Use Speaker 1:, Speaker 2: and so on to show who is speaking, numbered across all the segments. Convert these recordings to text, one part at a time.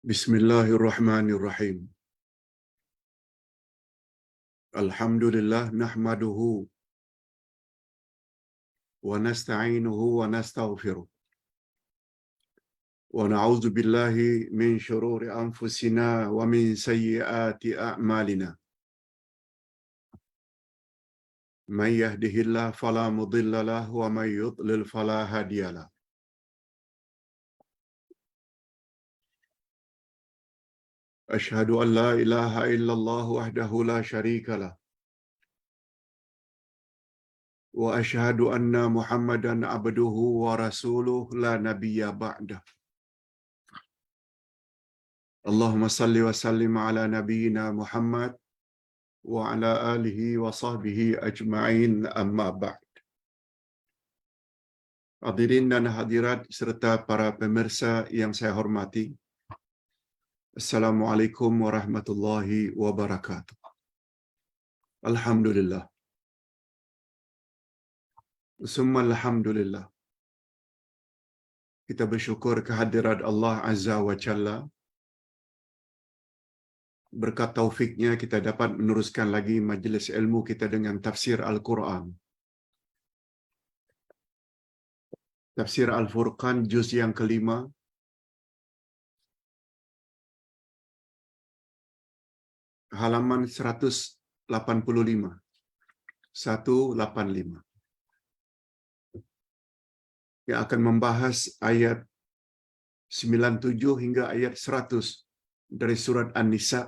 Speaker 1: Bismillahirrahmanirrahim. Alhamdulillah nahmaduhu wa nasta'inuhu wa nastaghfiruh. Wa na'udzu billahi min shururi anfusina wa min sayyiati a'malina. May yahdihillahu fala mudilla lahu wa may yudlil fala hadiya lahu. Ashhadu an la ilaha illallah wahdahu la syarika lah. Wa ashhadu anna Muhammadan abduhu wa rasuluh la nabiyya ba'dah. Allahumma salli wa sallim ala nabiyyina Muhammad wa ala alihi wa sahbihi ajma'in amma ba'd. Hadirin dan hadirat serta para pemirsa yang saya hormati. Assalamualaikum warahmatullahi wabarakatuh. Alhamdulillah. Summa alhamdulillah. Kita bersyukur kehadirat Allah Azza wa Jalla. Berkat taufiknya kita dapat meneruskan lagi majlis ilmu kita dengan tafsir Al-Quran. Tafsir Al-Furqan juz yang kelima. Halaman 185. 185. Yang akan membahas ayat 97 hingga ayat 100 dari surat An-Nisa.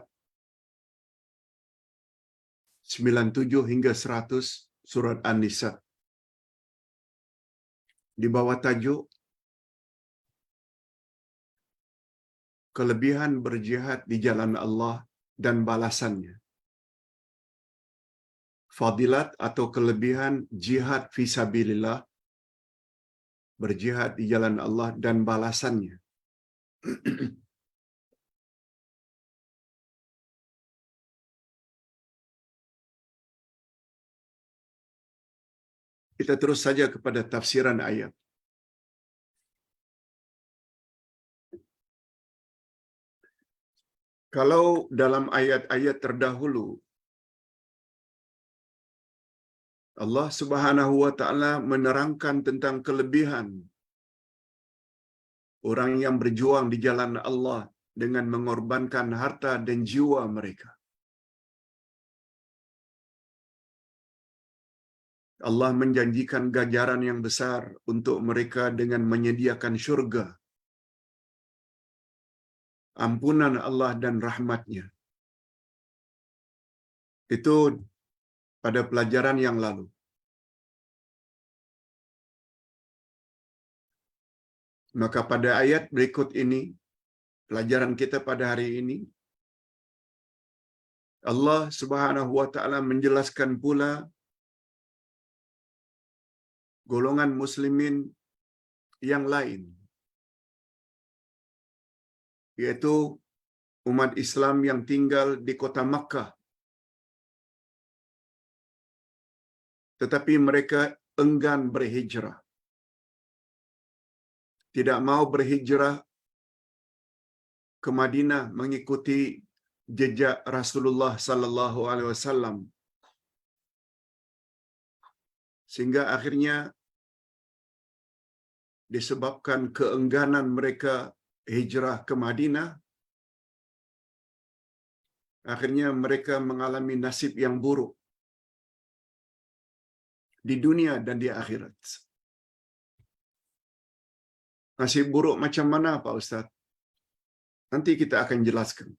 Speaker 1: 97 hingga 100 surat An-Nisa. Di bawah tajuk kelebihan berjihad di jalan Allah dan balasannya. Fadilat atau kelebihan jihad fisabilillah, berjihad di jalan Allah dan balasannya. Kita terus saja kepada tafsiran ayat. Kalau dalam ayat-ayat terdahulu Allah Subhanahu wa taala menerangkan tentang kelebihan orang yang berjuang di jalan Allah dengan mengorbankan harta dan jiwa mereka. Allah menjanjikan ganjaran yang besar untuk mereka dengan menyediakan syurga, ampunan Allah dan rahmatnya. Itu pada pelajaran yang lalu. Maka pada ayat berikut ini, pelajaran kita pada hari ini, Allah Subhanahu wa taala menjelaskan pula golongan muslimin yang lain, yaitu umat Islam yang tinggal di kota Makkah. Tetapi mereka enggan berhijrah. Tidak mau berhijrah ke Madinah mengikuti jejak Rasulullah sallallahu alaihi wasallam. Sehingga akhirnya disebabkan keengganan mereka hijrah ke Madinah, akhirnya mereka mengalami nasib yang buruk di dunia dan di akhirat. Nasib buruk macam mana Pak Ustaz? Nanti kita akan jelaskan.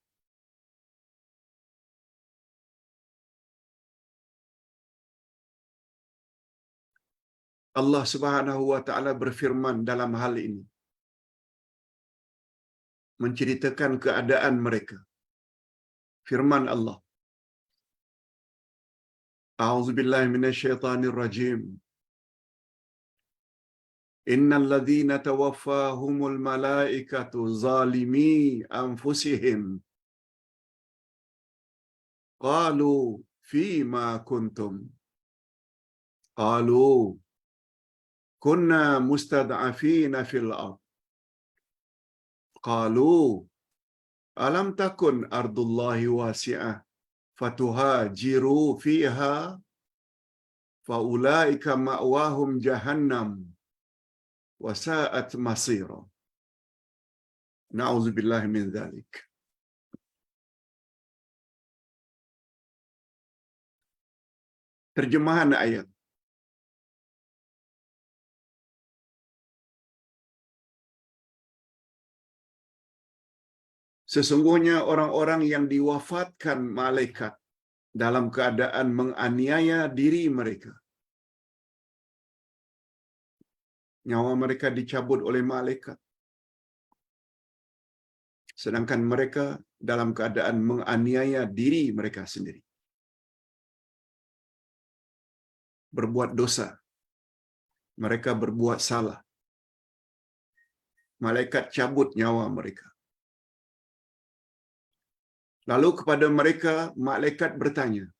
Speaker 1: Allah Subhanahu wa taala berfirman dalam hal ini, menceritakan keadaan mereka. Firman Allah, A'udzubillahi minasyaitonir rajim. Innal ladzina tawaffahumul malaikatu zalimi anfusihim qalu fima kuntum qalu kunna mustad'afina fil ard qalu Alam takun ardullahi wasi'ah fatuhajiru fiha faulaika ma'wahum jahannam wasa'at masira. Na'udzubillahi min dzalik. Terjemahan ayat. Sesungguhnya orang-orang yang diwafatkan malaikat dalam keadaan menganiaya diri mereka. Nyawa mereka dicabut oleh malaikat. Sedangkan mereka dalam keadaan menganiaya diri mereka sendiri. Berbuat dosa. Mereka berbuat salah. Malaikat cabut nyawa mereka. Lalu kepada mereka, malaikat bertanya.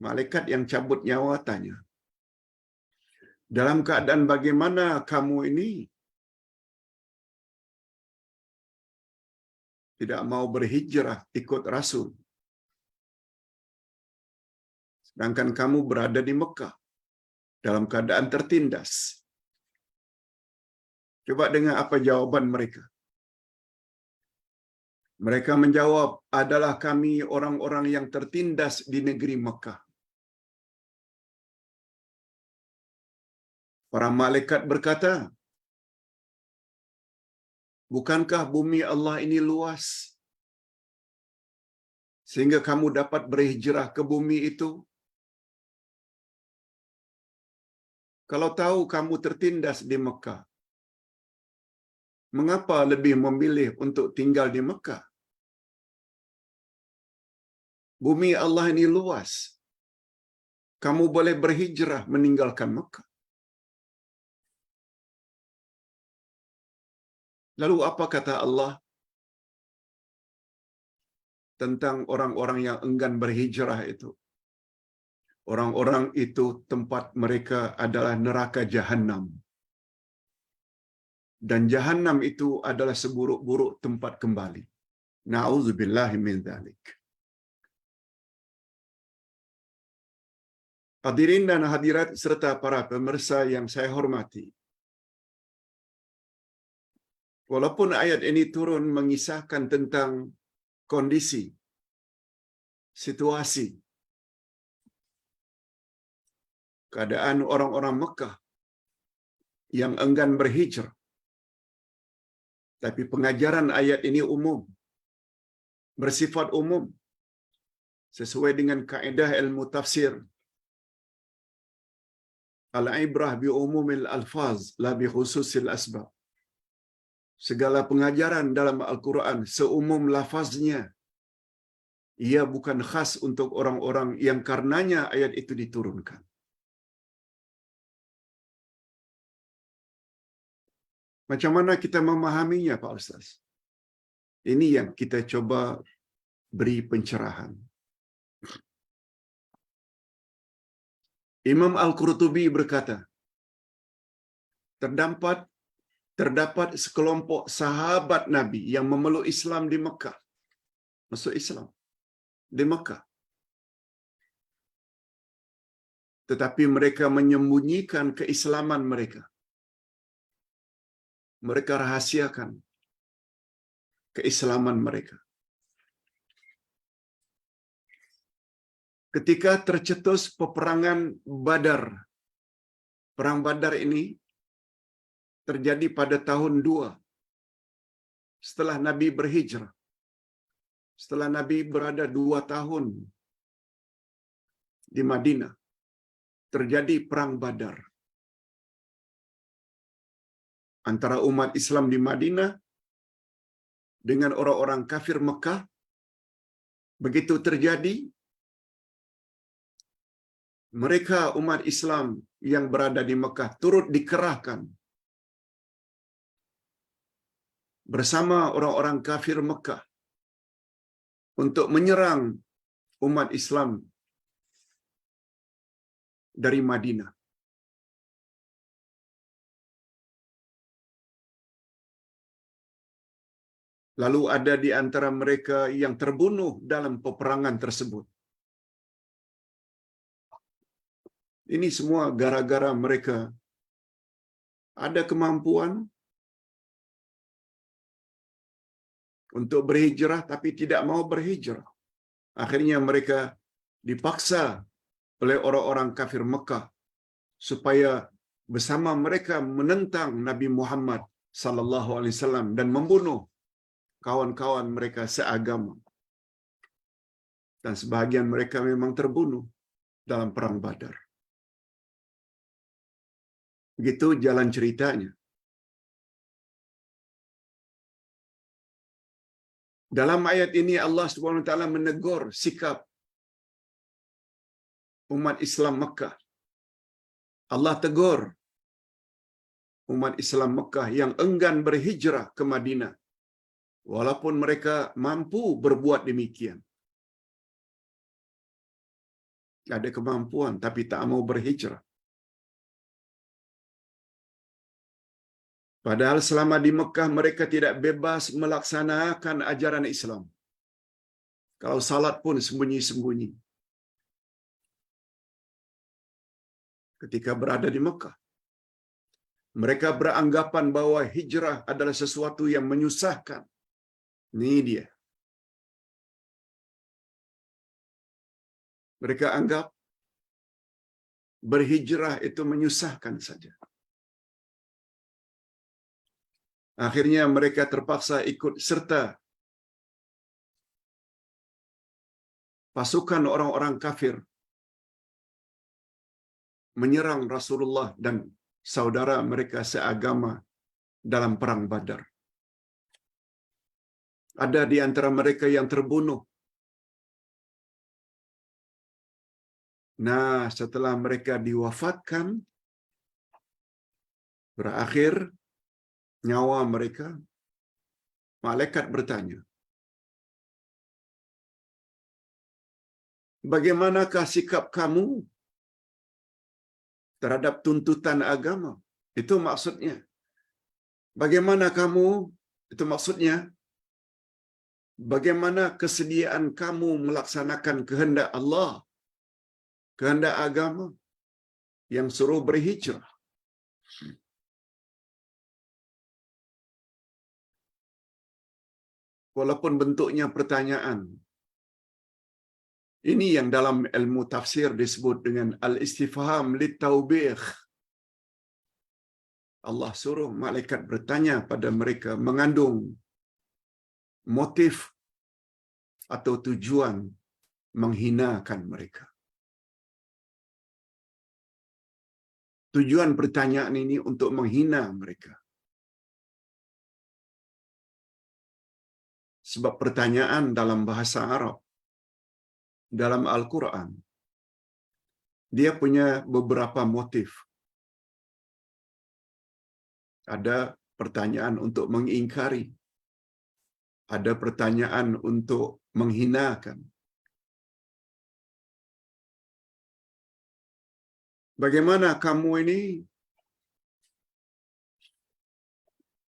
Speaker 1: Malaikat yang cabut nyawa tanya, dalam keadaan bagaimana kamu ini tidak mau berhijrah ikut Rasul? Sedangkan kamu berada di Mekah dalam keadaan tertindas. Coba dengar apa jawaban mereka. Mereka menjawab, adalah kami orang-orang yang tertindas di negeri Mekah. Para malaikat berkata, bukankah bumi Allah ini luas sehingga kamu dapat berhijrah ke bumi itu? Kalau tahu kamu tertindas di Mekah, mengapa lebih memilih untuk tinggal di Mekah? Bumi Allah ini luas. Kamu boleh berhijrah meninggalkan Mekah. Lalu apa kata Allah tentang orang-orang yang enggan berhijrah itu? Orang-orang itu tempat mereka adalah neraka Jahannam. Dan Jahannam itu adalah seburuk-buruk tempat kembali. Na'udzubillahi min dzalik. Hadirin dan hadirat serta para pemirsa yang saya hormati. Walaupun ayat ini turun mengisahkan tentang kondisi, situasi, keadaan orang-orang Mekah yang enggan berhijrah, tapi pengajaran ayat ini umum, bersifat umum, sesuai dengan kaedah ilmu tafsir. Al-ibrah bi umumil alfaz, la bi khususil asbab. Segala pengajaran dalam Al-Quran seumum lafaznya. Ia bukan khas untuk orang-orang yang karenanya ayat itu diturunkan. Macam mana kita memahaminya, Pak Ustaz? Ini yang kita coba beri pencerahan. Imam Al-Qurtubi berkata, terdapat sekelompok sahabat Nabi yang memeluk Islam di Mekah. Masuk Islam di Mekah. Tetapi mereka menyembunyikan keislaman mereka. Mereka rahasiakan keislaman mereka. Ketika tercetus peperangan Badar, perang Badar ini terjadi pada tahun 2 setelah Nabi berhijrah. Setelah Nabi berada 2 tahun di Madinah, terjadi perang Badar antara umat Islam di Madinah dengan orang-orang kafir Mekah. Begitu terjadi, mereka umat Islam yang berada di Mekah turut dikerahkan bersama orang-orang kafir Mekah untuk menyerang umat Islam dari Madinah. Lalu ada di antara mereka yang terbunuh dalam peperangan tersebut. Ini semua gara-gara mereka ada kemampuan untuk berhijrah tapi tidak mau berhijrah. Akhirnya mereka dipaksa oleh orang-orang kafir Mekah supaya bersama mereka menentang Nabi Muhammad sallallahu alaihi wasallam dan membunuh kawan-kawan mereka seagama. Dan sebahagian mereka memang terbunuh dalam perang Badar. Begitu jalan ceritanya. Dalam ayat ini Allah Subhanahu wa taala menegur sikap umat Islam Mekah. Allah tegur umat Islam Mekah yang enggan berhijrah ke Madinah walaupun mereka mampu berbuat demikian. Ada kemampuan tapi tak mau berhijrah. Padahal selama di Mekah mereka tidak bebas melaksanakan ajaran Islam. Kalau salat pun sembunyi-sembunyi. Ketika berada di Mekah, mereka beranggapan bahwa hijrah adalah sesuatu yang menyusahkan. Ini dia. Mereka anggap berhijrah itu menyusahkan saja. Akhirnya mereka terpaksa ikut serta pasukan orang-orang kafir menyerang Rasulullah dan saudara mereka seagama dalam perang Badar. Ada di antara mereka yang terbunuh. Nah, setelah mereka diwafatkan, berakhir nyawa mereka, malaikat bertanya, bagaimanakah sikap kamu terhadap tuntutan agama? Itu maksudnya. Bagaimana kamu, itu maksudnya, bagaimana kesediaan kamu melaksanakan kehendak Allah, kehendak agama yang suruh berhijrah? Walaupun bentuknya pertanyaan. Ini yang dalam ilmu tafsir disebut dengan al-istifham lit-taubih. Allah suruh malaikat bertanya pada mereka mengandung motif atau tujuan menghinakan mereka. Tujuan pertanyaan ini untuk menghina mereka. Sebab pertanyaan dalam bahasa Arab, dalam Al-Quran, dia punya beberapa motif. Ada pertanyaan untuk mengingkari, ada pertanyaan untuk menghinakan. Bagaimana kamu ini?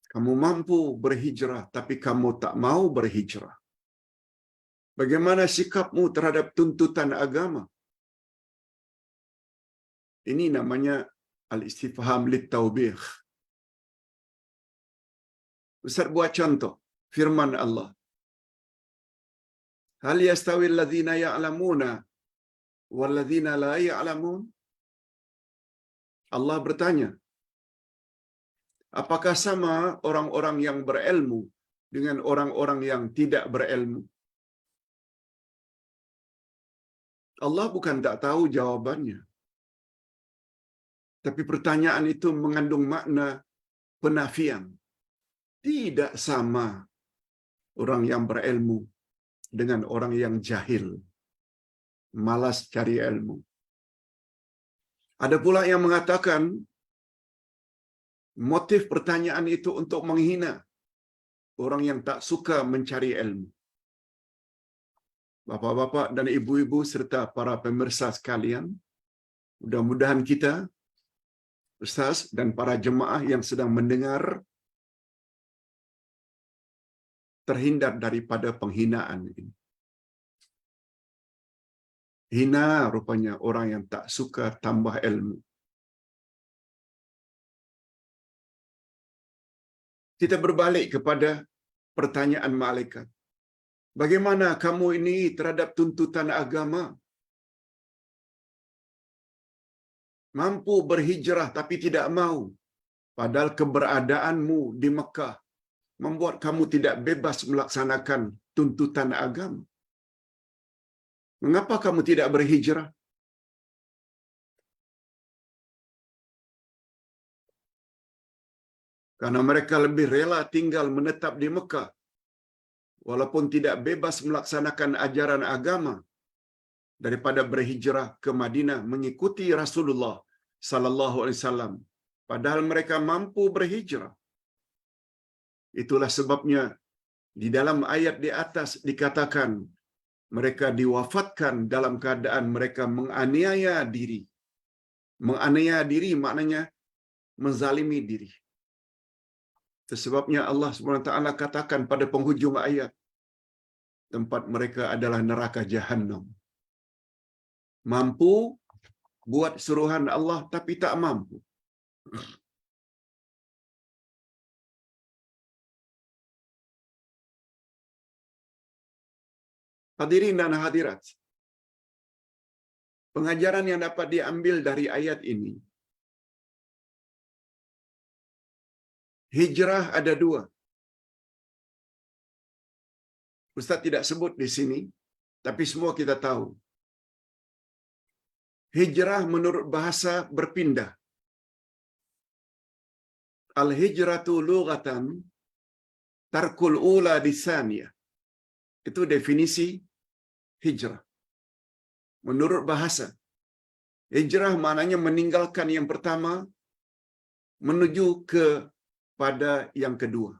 Speaker 1: Kamu mampu berhijrah, tapi kamu tak mau berhijrah. Bagaimana sikapmu terhadap tuntutan agama? Ini namanya al-istifham lit-taubih. Ustaz buat contoh firman Allah. Hal yastawi alladhina ya'lamuna walladhina la ya'lamun? Allah bertanya, apakah sama orang-orang yang berilmu dengan orang-orang yang tidak berilmu? Allah bukan tak tahu jawabannya. Tapi pertanyaan itu mengandung makna penafian. Tidak sama orang yang berilmu dengan orang yang jahil, malas cari ilmu. Ada pula yang mengatakan motif pertanyaan itu untuk menghina orang yang tak suka mencari ilmu. Bapak-bapak dan ibu-ibu serta para pemirsa sekalian, mudah-mudahan kita, Ustaz dan para jemaah yang sedang mendengar, terhindar daripada penghinaan ini. Hina rupanya orang yang tak suka tambah ilmu. Kita berbalik kepada pertanyaan malaikat. Bagaimana kamu ini terhadap tuntutan agama? Mampu berhijrah tapi tidak mau. Padahal keberadaanmu di Mekah membuat kamu tidak bebas melaksanakan tuntutan agama. Mengapa kamu tidak berhijrah? Karena mereka lebih rela tinggal menetap di Mekah walaupun tidak bebas melaksanakan ajaran agama daripada berhijrah ke Madinah mengikuti Rasulullah sallallahu alaihi wasallam. Padahal mereka mampu berhijrah. Itulah sebabnya di dalam ayat di atas dikatakan mereka diwafatkan dalam keadaan mereka menganiaya diri. Menganiaya diri maknanya menzalimi diri. Sebabnya Allah SWT katakan pada penghujung ayat, tempat mereka adalah neraka Jahannam. Mampu buat suruhan Allah tapi tak mampu. Hadirin dan hadirat, pengajaran yang dapat diambil dari ayat ini, hijrah ada dua. Ustaz tidak sebut di sini, tapi semua kita tahu. Hijrah menurut bahasa berpindah. Al-hijratu lughatan tarkul ula disaniyah. Itu definisi hijrah. Menurut bahasa, hijrah maknanya meninggalkan yang pertama menuju kepada yang kedua.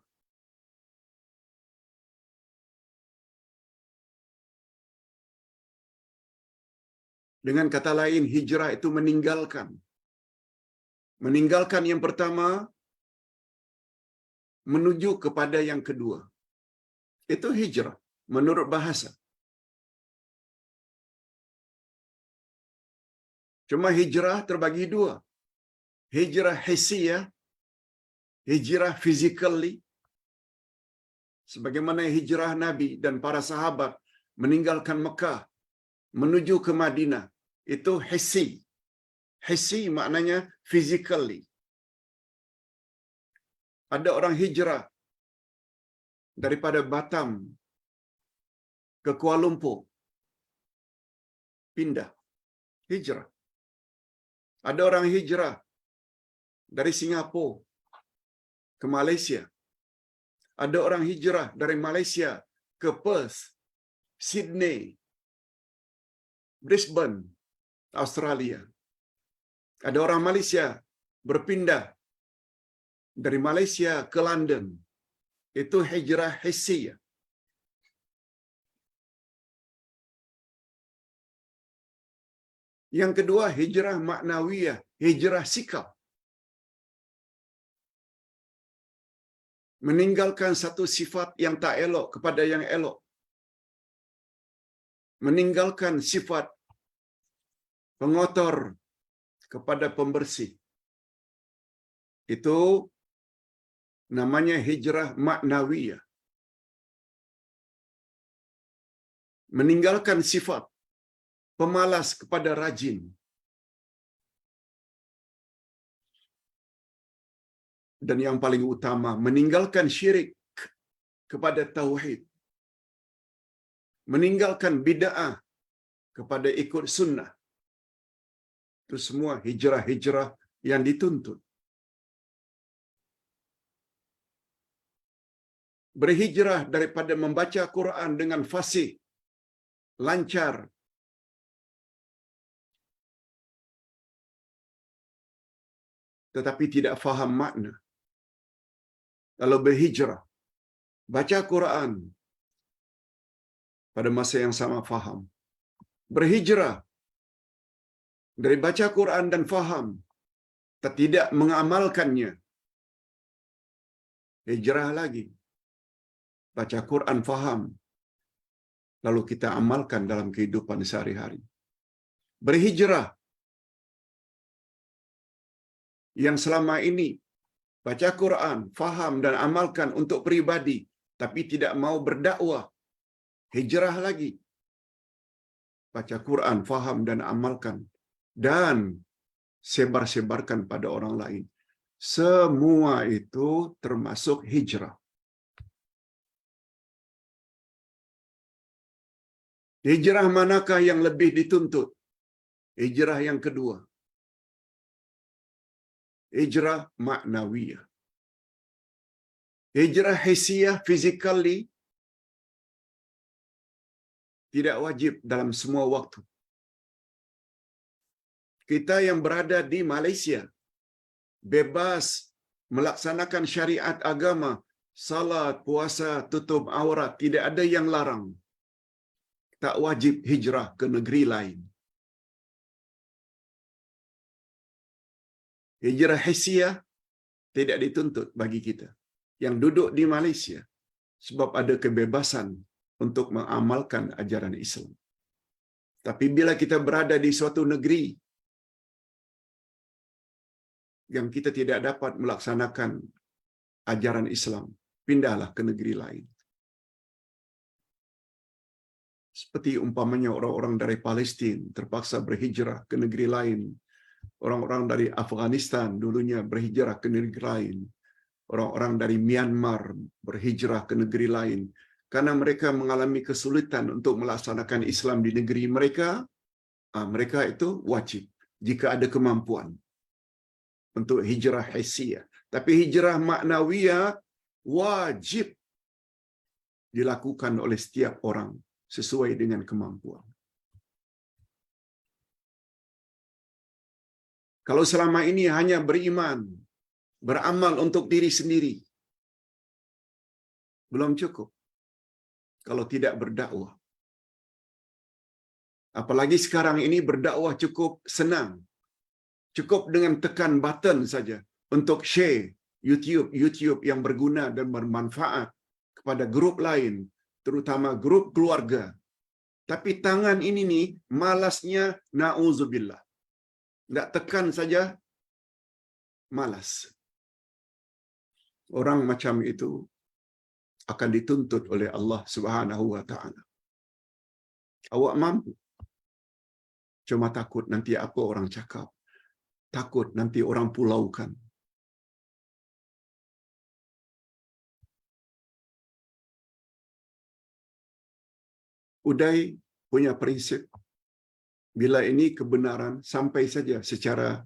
Speaker 1: Dengan kata lain, hijrah itu meninggalkan. Meninggalkan yang pertama menuju kepada yang kedua. Itu hijrah menurut bahasa. Cuma hijrah terbagi dua. Hijrah hissiyah, hijrah physically. Sebagaimana hijrah Nabi dan para sahabat meninggalkan Mekah menuju ke Madinah. Itu hissi. Hissi maknanya physically. Ada orang hijrah daripada Batam ke Kuala Lumpur. Pindah. Hijrah. Ada orang hijrah dari Singapura ke Malaysia. Ada orang hijrah dari Malaysia ke Perth, Sydney, Brisbane, Australia. Ada orang Malaysia berpindah dari Malaysia ke London. Itu hijrah hissiyah. Yang kedua, hijrah maknawiyah, hijrah sikap. Meninggalkan satu sifat yang tak elok kepada yang elok. Meninggalkan sifat pengotor kepada pembersih. Itu namanya hijrah maknawiyah. Meninggalkan sifat pemalas kepada rajin. Dan yang paling utama, meninggalkan syirik kepada tauhid. Meninggalkan bid'ah kepada ikut sunnah. Itu semua hijrah-hijrah yang dituntut. Berhijrah daripada membaca Quran dengan fasih, lancar, tetapi tidak faham makna. Kalau berhijrah, baca Quran, pada masa yang sama faham. Berhijrah dari baca Quran dan faham, tidak mengamalkannya. Hijrah lagi. baca Quran faham, lalu kita amalkan dalam kehidupan sehari-hari. Berhijrah, yang selama ini baca Quran, faham dan amalkan untuk pribadi, tapi tidak mau berdakwah, hijrah lagi. Baca Quran, faham dan amalkan, dan sebar-sebarkan pada orang lain. Semua itu termasuk hijrah. Hijrah manakah yang lebih dituntut? Hijrah yang kedua. Hijrah maknawiyah. Hijrah hissiyah, physically, tidak wajib dalam semua waktu. Kita yang berada di Malaysia, bebas melaksanakan syariat agama, salat, puasa, tutup aurat, tidak ada yang larang. Tak wajib hijrah ke negeri lain. Hijrah hissiyah tidak dituntut bagi kita yang duduk di Malaysia, sebab ada kebebasan untuk mengamalkan ajaran Islam. Tapi bila kita berada di suatu negeri yang kita tidak dapat melaksanakan ajaran Islam, pindahlah ke negeri lain. Seperti umpamanya orang-orang dari Palestin terpaksa berhijrah ke negeri lain. Orang-orang dari Afghanistan dulunya berhijrah ke negeri lain. Orang-orang dari Myanmar berhijrah ke negeri lain. Karena mereka mengalami kesulitan untuk melaksanakan Islam di negeri mereka, mereka itu wajib jika ada kemampuan untuk hijrah hissiyah. Tapi hijrah maknawiyah wajib dilakukan oleh setiap orang sesuai dengan kemampuan. Kalau selama ini hanya beriman, beramal untuk diri sendiri, belum cukup. Kalau tidak berdakwah. Apalagi sekarang ini berdakwah cukup senang. Cukup dengan tekan button saja untuk share YouTube yang berguna dan bermanfaat kepada grup lain, terutama grup keluarga. Tapi tangan ini nih malasnya na'udzubillah. Nggak tekan saja malas. Orang macam itu akan dituntut oleh Allah Subhanahu wa taala. Awak mampu. Cuma takut nanti apa orang cakap. Takut nanti orang pulaukan. Uday punya prinsip, bila ini kebenaran, sampai saja secara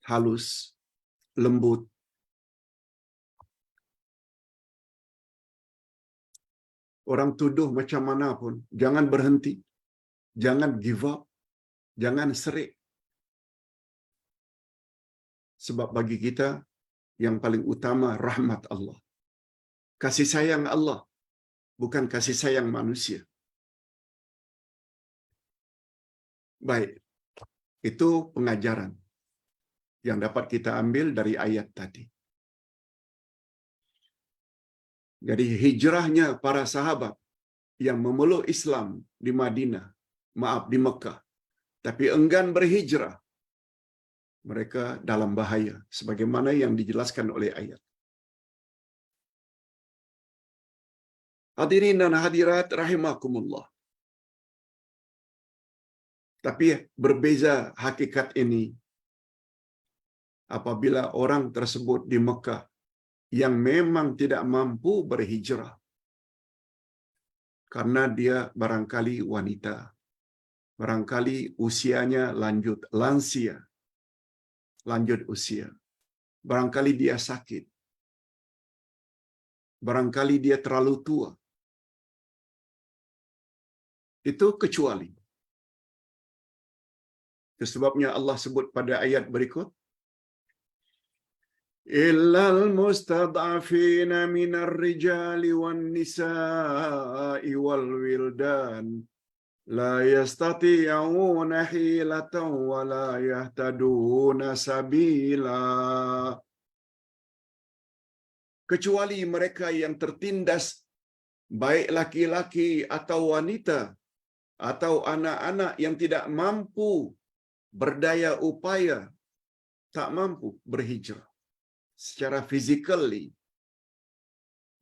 Speaker 1: halus, lembut. Orang tuduh macam mana pun, jangan berhenti, jangan give up, jangan serik. Sebab bagi kita, yang paling utama rahmat Allah. Kasih sayang Allah, bukan kasih sayang manusia. Baik, itu pengajaran yang dapat kita ambil dari ayat tadi. Jadi hijrahnya para sahabat yang memeluk Islam di Madinah, di Mekah, tapi enggan berhijrah, mereka dalam bahaya sebagaimana yang dijelaskan oleh ayat. Hadirin dan hadirat rahimakumullah. Tapi berbeza hakikat ini apabila orang tersebut di Mekah yang memang tidak mampu berhijrah karena dia barangkali wanita, barangkali usianya lansia, lanjut usia, barangkali dia sakit, barangkali dia terlalu tua. Itu kecuali. Itu sebabnya Allah sebut pada ayat berikut, illal mustad'afina minar rijali wan nisa'i wal wildan la yastati'una hilatan wa la yahtaduna sabila. kecuali mereka yang tertindas, baik laki-laki atau wanita atau anak-anak yang tidak mampu berdaya upaya, tak mampu berhijrah secara physically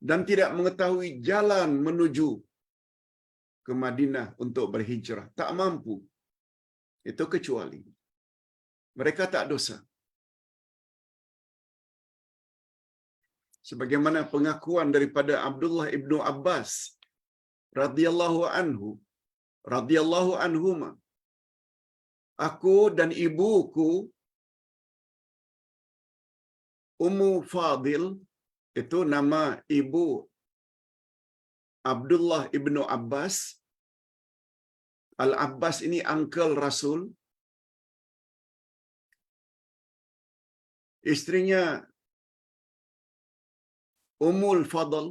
Speaker 1: dan tidak mengetahui jalan menuju ke Madinah untuk berhijrah, tak mampu. Itu kecuali mereka tak dosa. Sebagaimana pengakuan daripada Abdullah ibnu Abbas radhiyallahu anhuma, aku dan ibuku Ummu Fadil, itu nama ibu Abdullah ibnu Abbas. Al-Abbas ini uncle Rasul. Istrinya Ummul Fadl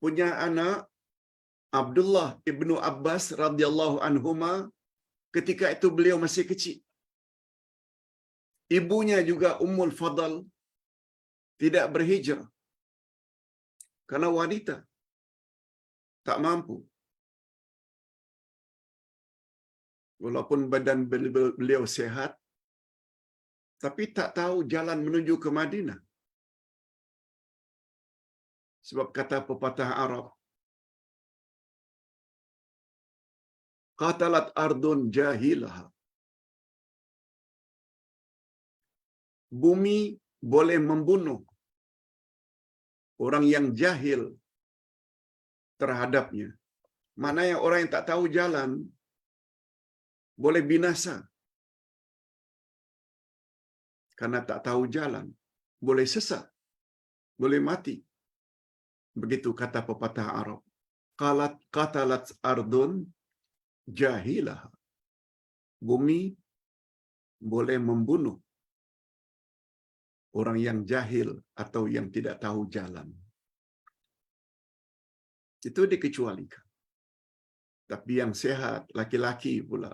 Speaker 1: punya anak Abdullah ibnu Abbas radhiyallahu anhuma ketika itu beliau masih kecil. Ibunya juga Ummul Fadl tidak berhijrah karena wanita, tak mampu. Walaupun badan beliau sehat, tapi tak tahu jalan menuju ke Madinah. Sebab kata pepatah Arab, qatalat ardun jahilah. Bumi boleh membunuh orang yang jahil terhadapnya. Maknanya orang yang tak tahu jalan boleh binasa. Karena tak tahu jalan, boleh sesat, boleh mati. Begitu kata pepatah Arab. Qatalat ardun jahilah. Bumi boleh membunuh orang yang jahil atau yang tidak tahu jalan. Itu dikecualikan. Tapi yang sehat, laki-laki pula,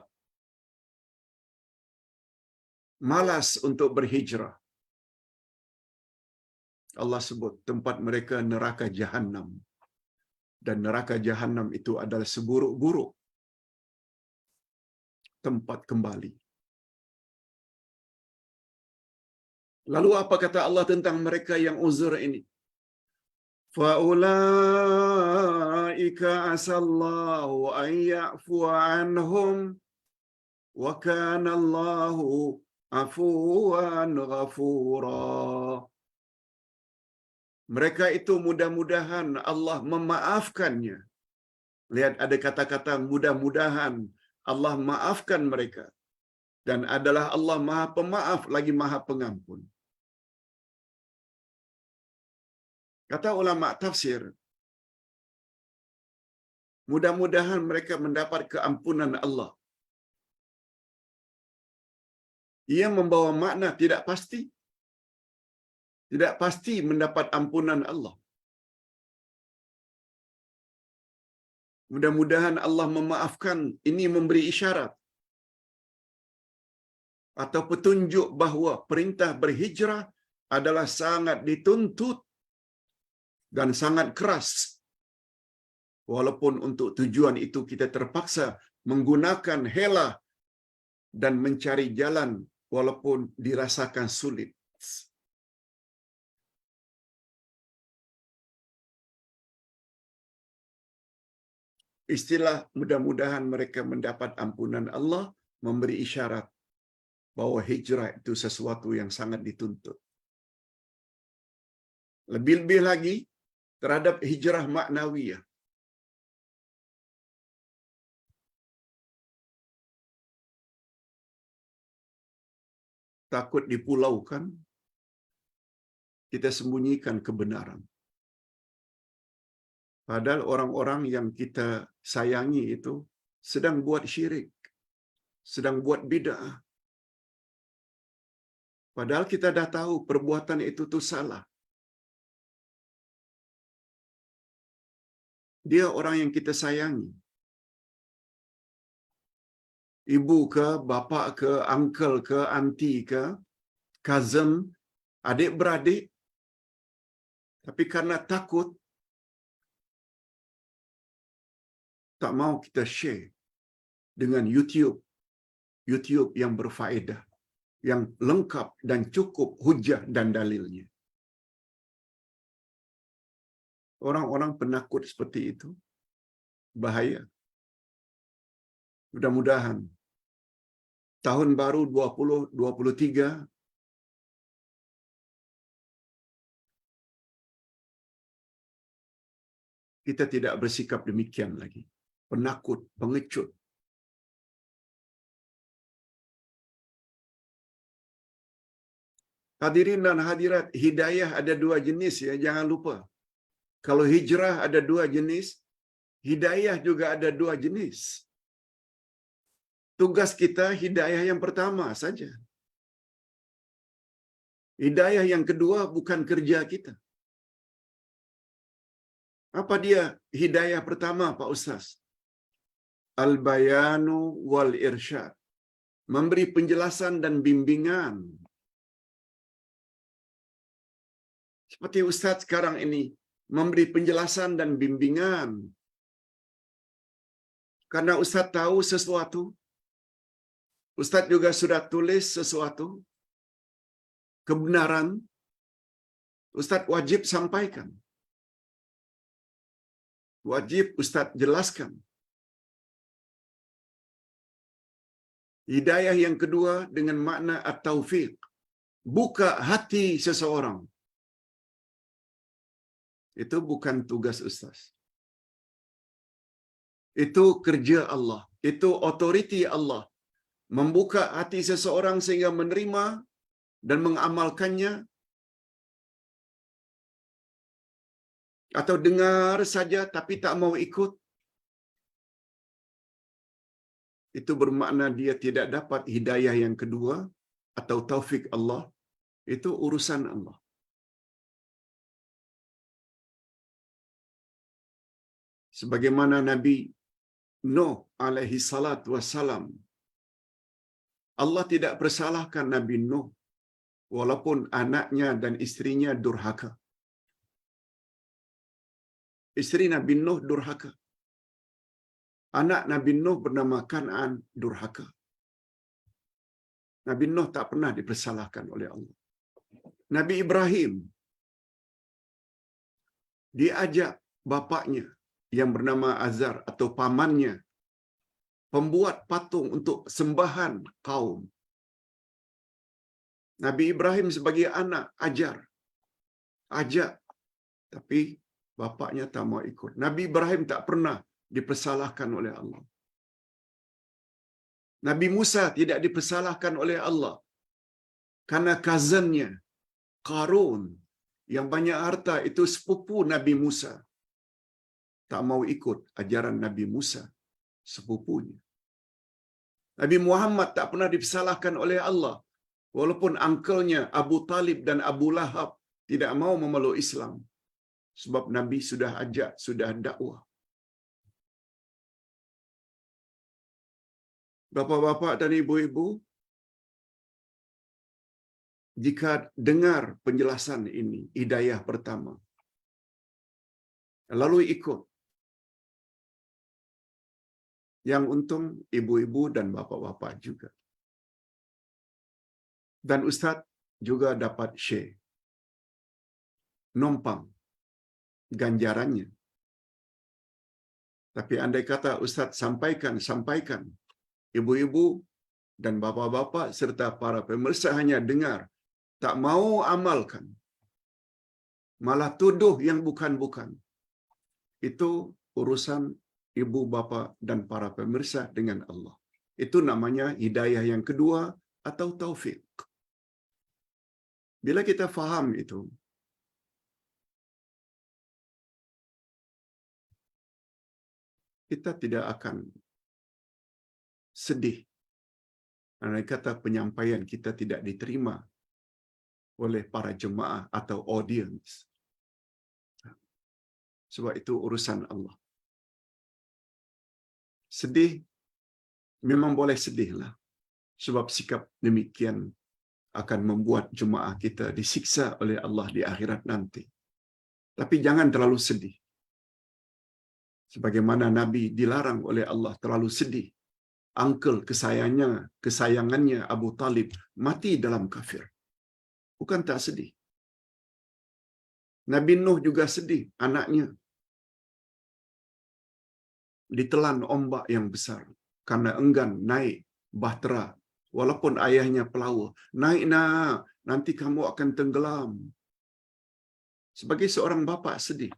Speaker 1: malas untuk berhijrah. Allah sebut tempat mereka neraka Jahannam. Dan neraka Jahannam itu adalah seburuk-buruk tempat kembali. Lalu apa kata Allah tentang mereka yang uzur ini? Faulaika asallahu an ya'fu anhum wa kana Allahu afuwan ghafura. Mereka itu mudah-mudahan Allah memaafkannya. Lihat ada kata-kata mudah-mudahan Allah maafkan mereka. Dan adalah Allah Maha Pemaaf lagi Maha Pengampun. Kata ulama tafsir, mudah-mudahan mereka mendapat keampunan Allah. Ia membawa makna tidak pasti. Tidak pasti mendapat ampunan Allah. Mudah-mudahan Allah memaafkan, ini memberi isyarat atau petunjuk bahawa perintah berhijrah adalah sangat dituntut dan sangat keras. Walaupun untuk tujuan itu kita terpaksa menggunakan hela dan mencari jalan walaupun dirasakan sulit. Istilah mudah-mudahan mereka mendapat ampunan Allah memberi isyarat bahawa hijrah itu sesuatu yang sangat dituntut. Lebih-lebih lagi terhadap hijrah maknawiyah. Takut dipulaukan, kita sembunyikan kebenaran. Padahal orang-orang yang kita sayangi itu sedang buat syirik, sedang buat bid'ah. Padahal kita dah tahu perbuatan itu tu salah. Dia orang yang kita sayangi. Ibu ke, bapa ke, uncle ke, auntie ke, cousin, adik-beradik. Tapi karena takut, tak mau kita share dengan YouTube yang berfaedah, yang lengkap dan cukup hujah dan dalilnya. Orang-orang penakut seperti itu bahaya. Mudah-mudahan tahun baru 2023 kita tidak bersikap demikian lagi. Penakut, pengecut. Hadirin dan hadirat, hidayah ada dua jenis ya, jangan lupa. Kalau hijrah ada dua jenis, hidayah juga ada dua jenis. Tugas kita hidayah yang pertama saja. Hidayah yang kedua bukan kerja kita. Apa dia hidayah pertama, Pak Ustaz? Al-bayanu wal irsyad. Memberi penjelasan dan bimbingan. Seperti Ustaz sekarang ini, memberi penjelasan dan bimbingan. Karena Ustaz tahu sesuatu, Ustaz juga sudah tulis sesuatu, kebenaran, Ustaz wajib sampaikan. Wajib Ustaz jelaskan. Hidayah yang kedua dengan makna at-taufiq. Buka hati seseorang. Itu bukan tugas Ustaz. Itu kerja Allah. Itu otoriti Allah. Membuka hati seseorang sehingga menerima dan mengamalkannya, atau dengar saja tapi tak mau ikut, itu bermakna dia tidak dapat hidayah yang kedua atau taufik Allah. Itu urusan Allah. Sebagaimana Nabi Nuh alaihi salatu wassalam, Allah tidak persalahkan Nabi Nuh walaupun anaknya dan istrinya durhaka. Istri Nabi Nuh durhaka. Anak Nabi Nuh bernama Kan'an durhaka. Nabi Nuh tak pernah dipersalahkan oleh Allah. Nabi Ibrahim diajak bapaknya yang bernama Azar atau pamannya pembuat patung untuk sembahan kaum. Nabi Ibrahim sebagai anak ajak, tapi bapaknya tak mau ikut. Nabi Ibrahim tak pernah dipersalahkan oleh Allah. Nabi Musa tidak dipersalahkan oleh Allah karena cousinnya Qarun yang banyak harta itu sepupu Nabi Musa. Tak mau ikut ajaran Nabi Musa, sepupunya. Nabi Muhammad tak pernah dipersalahkan oleh Allah walaupun angkelnya Abu Talib dan Abu Lahab tidak mau memeluk Islam. Sebab Nabi sudah ajak, sudah dakwah. Bapak-bapak dan ibu-ibu, jika dengar penjelasan ini, hidayah pertama, lalu ikut, yang untung ibu-ibu dan bapak-bapak juga. Dan Ustaz juga dapat share, numpang ganjarannya. Tapi andai kata Ustaz sampaikan, ibu-ibu dan bapa-bapa serta para pemirsa hanya dengar, tak mau amalkan, malah tuduh yang bukan-bukan, itu urusan ibu bapa dan para pemirsa dengan Allah. Itu namanya hidayah yang kedua atau taufik. Bila kita faham itu, kita tidak akan sedih andai kata penyampaian kita tidak diterima oleh para jemaah atau audiens. Sebab itu urusan Allah. Sedih, memang boleh sedihlah. Sebab sikap demikian akan membuat jemaah kita disiksa oleh Allah di akhirat nanti. Tapi jangan terlalu sedih. Sebagaimana Nabi dilarang oleh Allah terlalu sedih. Uncle kesayangannya Abu Talib mati dalam kafir. Bukan tak sedih. Nabi Nuh juga sedih, anaknya ditelan ombak yang besar karena enggan naik bahtera. Walaupun ayahnya pelawa, naik nak, nanti kamu akan tenggelam. Sebagai seorang bapa sedih.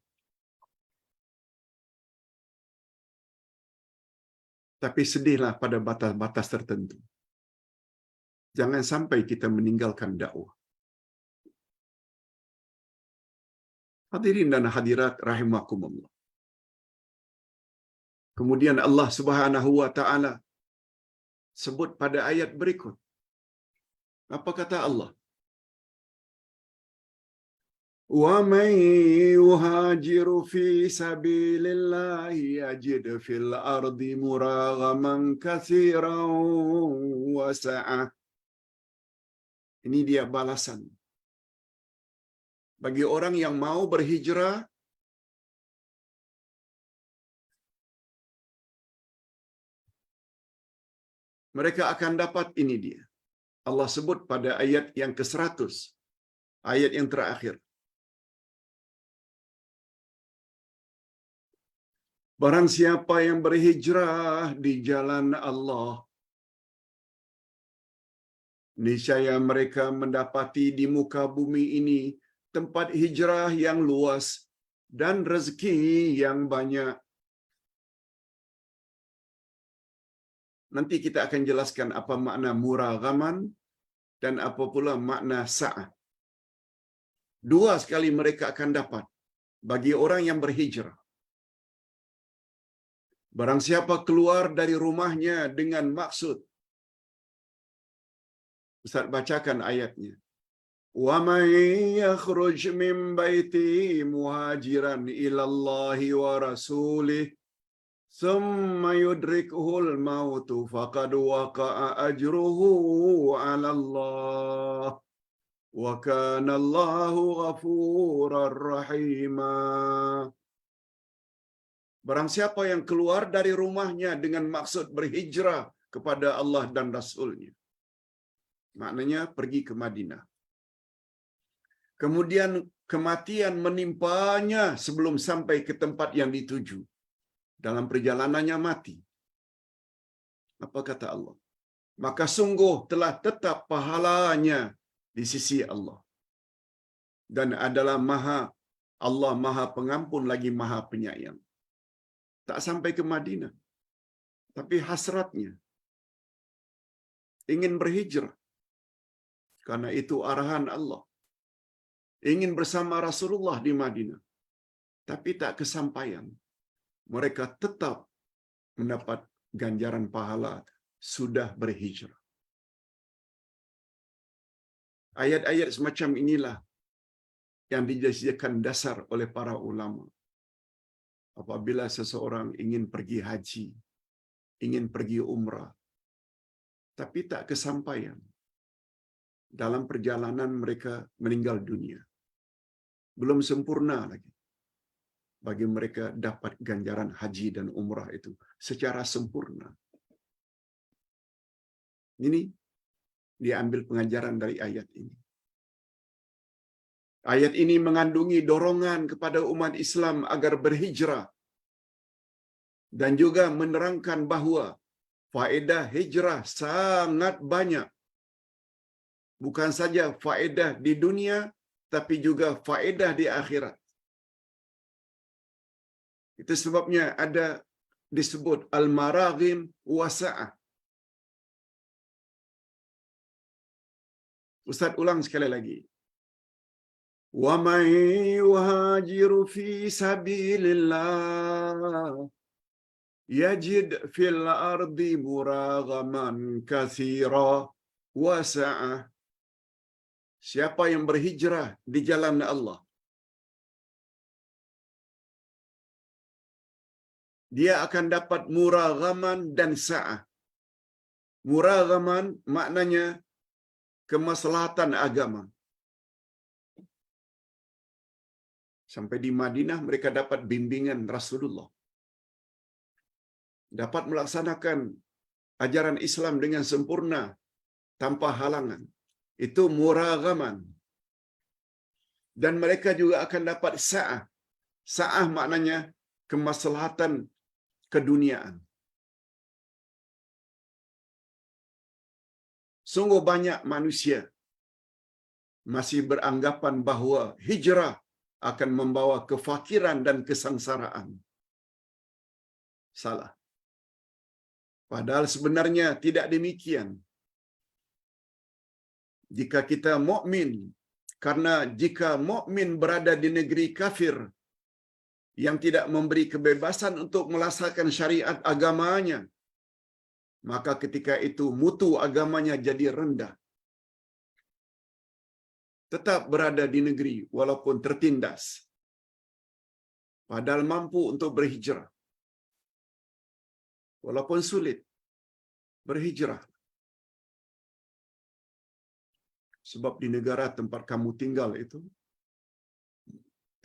Speaker 1: Tapi sedihlah pada batas-batas tertentu. Jangan sampai kita meninggalkan dakwah. Hadirin dan hadirat rahimakumullah. Kemudian Allah Subhanahu wa taala sebut pada ayat berikut. Apa kata Allah? Wa may yuhajiru fi sabilillah yajid fil ardi muraghaman katsiran wa sa'ah. Ini dia balasan bagi orang yang mau berhijrah mereka akan dapat ini dia. Allah sebut pada ayat yang ke-100, ayat yang terakhir. Barang siapa yang berhijrah di jalan Allah, niscaya mereka mendapati di muka bumi ini tempat hijrah yang luas dan rezeki yang banyak. Nanti kita akan jelaskan apa makna muraghaman dan apa pula makna sa'ah. Dua sekali mereka akan dapat bagi orang yang berhijrah. Barang siapa keluar dari rumahnya dengan maksud, Ustaz bacakan ayatnya. Wa may yakhruj min baiti muhajiran ila Allah wa rasulih thumma yudrikuhul mautu faqad waqa'a ajruhu 'ala Allah wa kana Allahu ghafurar rahima. Barang siapa yang keluar dari rumahnya dengan maksud berhijrah kepada Allah dan Rasul-Nya. Maknanya pergi ke Madinah. Kemudian kematian menimpanya sebelum sampai ke tempat yang dituju. Dalam perjalanannya mati. Apa kata Allah? Maka sungguh telah tetap pahalanya di sisi Allah. Dan adalah Allah Maha Pengampun lagi Maha Penyayang. Tak sampai ke Madinah. Tapi hasratnya ingin berhijrah. Karena itu arahan Allah. Ingin bersama Rasulullah di Madinah. Tapi tak kesampaian. Mereka tetap mendapat ganjaran pahala sudah berhijrah. Ayat-ayat semacam inilah yang dijadikan dasar oleh para ulama. Apabila seseorang ingin pergi haji, ingin pergi umrah, tapi tak kesampaian. Dalam perjalanan mereka meninggal dunia. Belum sempurna lagi. Bagi mereka dapat ganjaran haji dan umrah itu secara sempurna. Ini diambil pengajaran dari ayat ini. Ayat ini mengandungi dorongan kepada umat Islam agar berhijrah. Dan juga menerangkan bahawa faedah hijrah sangat banyak. Bukan saja faedah di dunia, tapi juga faedah di akhirat. Itu sebabnya ada disebut al-maraghim wasa'ah. Ustaz ulang sekali lagi. Wa may yuhajiru fi sabilillah yajid fil ardi muraghaman katsira wasa'ah. Siapa yang berhijrah di jalan Allah, dia akan dapat muraghaman dan sa'ah. Muraghaman maknanya kemaslahatan agama. Sampai di Madinah mereka dapat bimbingan Rasulullah. Dapat melaksanakan ajaran Islam dengan sempurna tanpa halangan. Itu muraghaman. Dan mereka juga akan dapat sa'ah. Sa'ah maknanya kemaslahatan keduniaan. Sungguh banyak manusia masih beranggapan bahawa hijrah akan membawa kefakiran dan kesengsaraan. Salah. Padahal sebenarnya tidak demikian. Jika kita mukmin, karena jika mukmin berada di negeri kafir yang tidak memberi kebebasan untuk melaksanakan syariat agamanya, maka ketika itu mutu agamanya jadi rendah. Tetap berada di negeri walaupun tertindas. Padahal mampu untuk berhijrah. Walaupun sulit berhijrah. Sebab di negara tempat kamu tinggal itu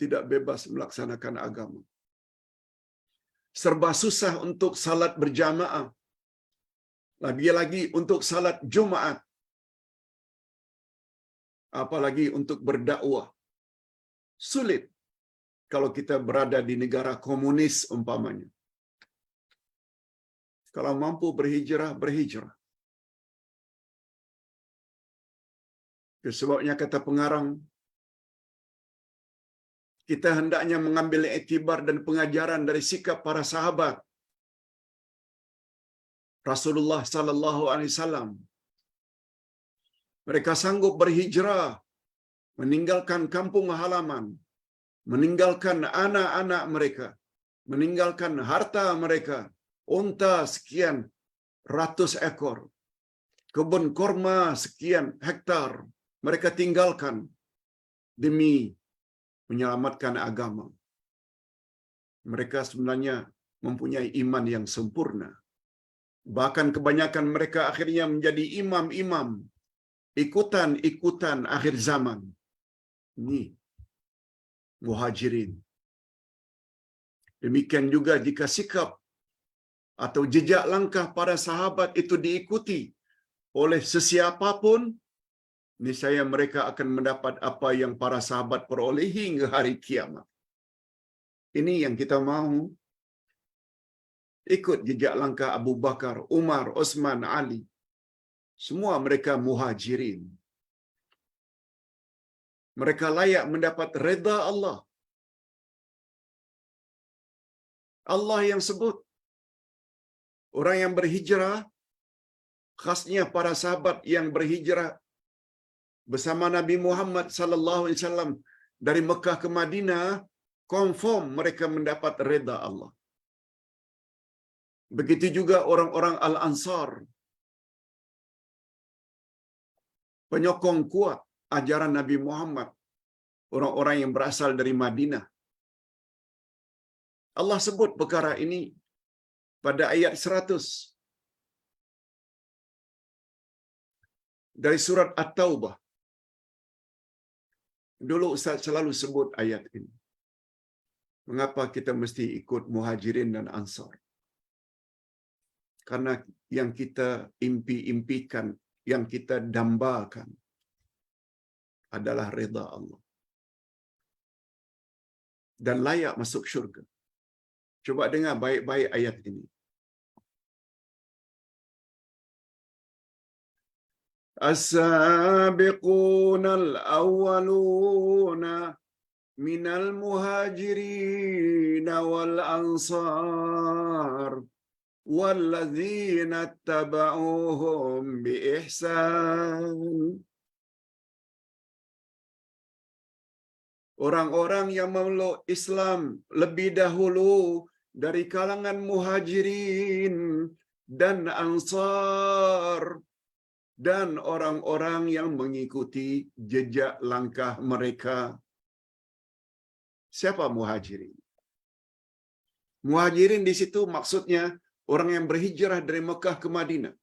Speaker 1: tidak bebas melaksanakan agama. Serba susah untuk salat berjamaah. Lagi-lagi untuk salat Jumaat. Apalagi untuk berdakwah. Sulit kalau kita berada di negara komunis umpamanya. Kalau mampu berhijrah, berhijrah. Sebabnya kata pengarang, kita hendaknya mengambil iktibar dan pengajaran dari sikap para sahabat Rasulullah sallallahu alaihi wasallam. Mereka sanggup berhijrah, meninggalkan kampung halaman, meninggalkan anak-anak mereka, meninggalkan harta mereka, unta sekian ratus ekor, kebun kurma sekian hektar, mereka tinggalkan demi menyelamatkan agama. Mereka sebenarnya mempunyai iman yang sempurna. Bahkan kebanyakan mereka akhirnya menjadi imam-imam, ikutan-ikutan akhir zaman. Ini muhajirin. Demikian juga jika sikap atau jejak langkah para sahabat itu diikuti oleh sesiapapun, niscaya mereka akan mendapat apa yang para sahabat peroleh hingga hari kiamat. Ini yang kita mahu. Ikut jejak langkah Abu Bakar, Umar, Osman, Ali. Semua mereka muhajirin. Mereka layak mendapat redha Allah. Allah yang sebut orang yang berhijrah, khasnya para sahabat yang berhijrah bersama Nabi Muhammad sallallahu alaihi wasallam dari Mekah ke Madinah, confirm mereka mendapat redha Allah. Begitu juga orang-orang Al-Ansar, penyokong kuat ajaran Nabi Muhammad, orang-orang yang berasal dari Madinah. Allah sebut perkara ini pada ayat 100 dari surat At-Taubah. Dulu Ustaz selalu sebut ayat ini. Mengapa kita mesti ikut muhajirin dan ansar? Karena yang kita impi-impikan, yang kita dambakan adalah redha Allah. Dan layak masuk syurga. Coba dengar baik-baik ayat ini. As-sabiquna al-awwaluna minal muhajirin wal ansar walladzina tabauhum bi ihsan. Orang-orang yang memeluk Islam lebih dahulu dari kalangan muhajirin dan ansar, dan orang-orang yang mengikuti jejak langkah mereka. Siapa muhajirin? Muhajirin di situ maksudnya orang yang berhijrah dari Mekah ke Madinah.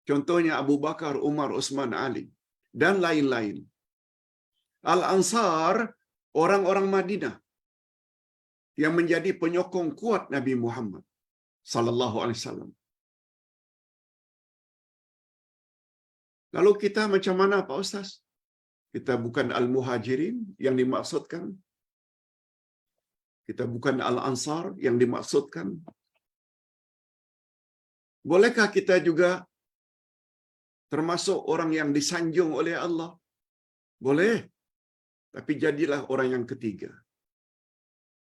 Speaker 1: Contohnya Abu Bakar, Umar, Utsman, Ali, dan lain-lain. Al-Ansar, orang-orang Madinah yang menjadi penyokong kuat Nabi Muhammad sallallahu alaihi wasallam. Lalu kita macam mana Pak Ustaz? Kita bukan Al-Muhajirin yang dimaksudkan. Kita bukan Al-Ansar yang dimaksudkan. Bolehkah kita juga termasuk orang yang disanjung oleh Allah? Boleh. Tapi jadilah orang yang ketiga.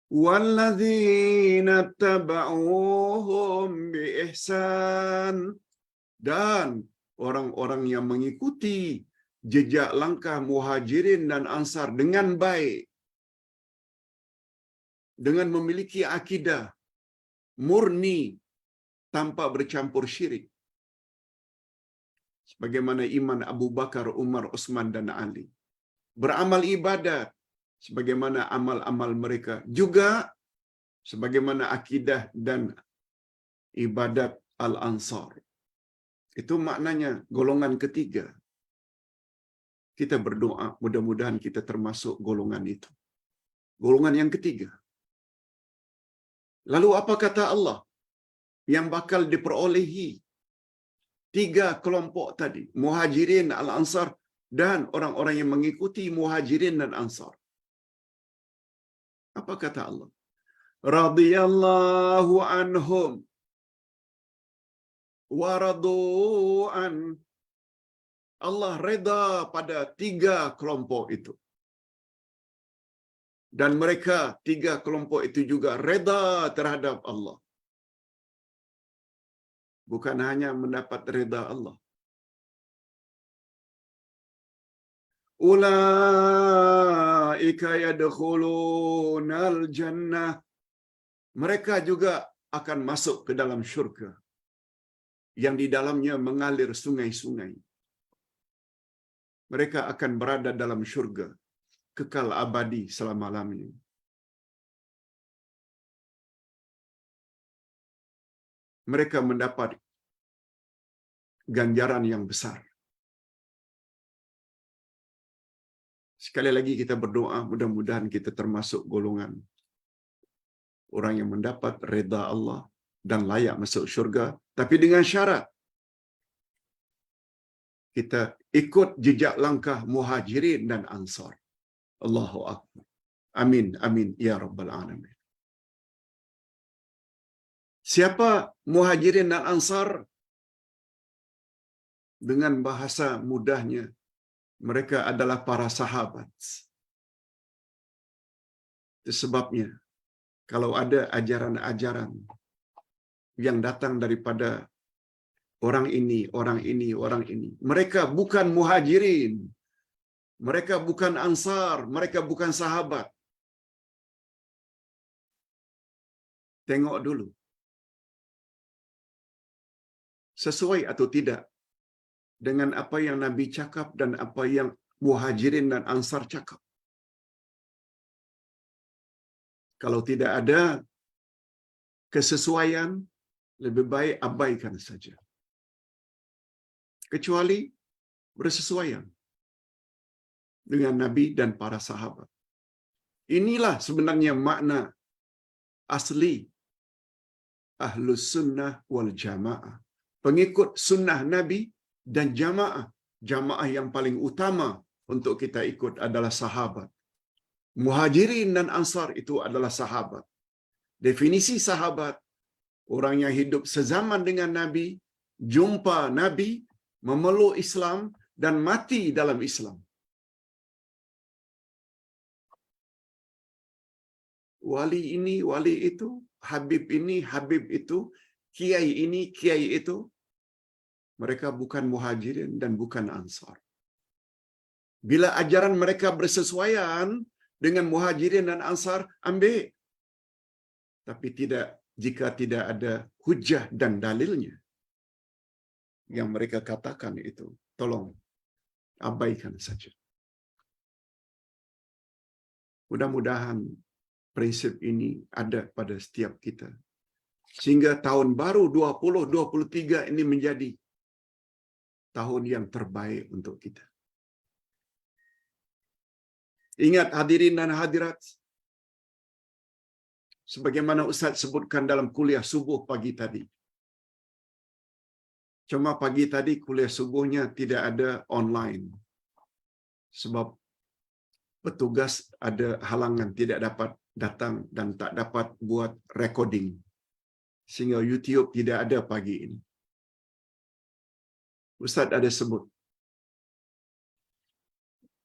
Speaker 1: Walladzina tabauhum biihsan, dan orang-orang yang mengikuti jejak langkah Muhajirin dan Ansar dengan baik, dengan memiliki akidah murni tanpa bercampur syirik, sebagaimana iman Abu Bakar, Umar, Utsman dan Ali. Beramal ibadat sebagaimana amal-amal mereka, juga sebagaimana akidah dan ibadat Al-Ansar. Itu maknanya golongan ketiga. Kita berdoa mudah-mudahan kita termasuk golongan itu. Golongan yang ketiga. Lalu apa kata Allah yang bakal diperolehi tiga kelompok tadi, Muhajirin, Al-Ansar, dan orang-orang yang mengikuti Muhajirin dan Ansar? Apa kata Allah? Radhiyallahu anhum wa radu an. Allah reda pada tiga kelompok itu. Dan mereka tiga kelompok itu juga reda terhadap Allah. Bukan hanya mendapat reda Allah. Ulaika yadkhulunal jannah. Mereka juga akan masuk ke dalam syurga yang di dalamnya mengalir sungai-sungai. Mereka akan berada dalam syurga kekal abadi selama-lamanya. Mereka mendapat ganjaran yang besar. Sekali lagi kita berdoa, mudah-mudahan kita termasuk golongan orang yang mendapat reda Allah dan layak masuk syurga, tapi dengan syarat kita ikut jejak langkah Muhajirin dan Ansar. Allahu Akbar. Amin, amin, ya Rabbal Alamin. Siapa Muhajirin dan Ansar? Dengan bahasa mudahnya, mereka adalah para sahabat. Itu sebabnya, kalau ada ajaran-ajaran yang datang daripada orang ini, orang ini, orang ini, mereka bukan Muhajirin, mereka bukan Ansar, mereka bukan sahabat. Tengok dulu, sesuai atau tidak dengan apa yang Nabi cakap dan apa yang Muhajirin dan Ansar cakap. Kalau tidak ada kesesuaian, lebih baik abaikan saja. Kecuali bersesuaian dengan Nabi dan para sahabat. Inilah sebenarnya makna asli Ahlus Sunnah wal Jamaah. Pengikut sunnah Nabi dan jamaah. Jamaah yang paling utama untuk kita ikut adalah sahabat. Muhajirin dan Ansar itu adalah sahabat. Definisi sahabat, orang yang hidup sezaman dengan Nabi, jumpa Nabi, memeluk Islam dan mati dalam Islam. Wali ini, wali itu, Habib ini, Habib itu, kiai ini, kiai itu, mereka bukan Muhajirin dan bukan Ansar. Bila ajaran mereka bersesuaian dengan Muhajirin dan Ansar, ambil. Tapi tidak jika tidak ada hujah dan dalilnya yang mereka katakan itu, tolong abaikan saja. Mudah-mudahan prinsip ini ada pada setiap kita. Sehingga tahun baru 2023 ini menjadi tahun yang terbaik untuk kita. Ingat hadirin dan hadirat, sebagaimana Ustaz sebutkan dalam kuliah subuh pagi tadi. Cuma pagi tadi kuliah subuhnya tidak ada online. Sebab petugas ada halangan, tidak dapat datang dan tak dapat buat recording. Sehingga YouTube tidak ada pagi ini. Ustaz ada sebut,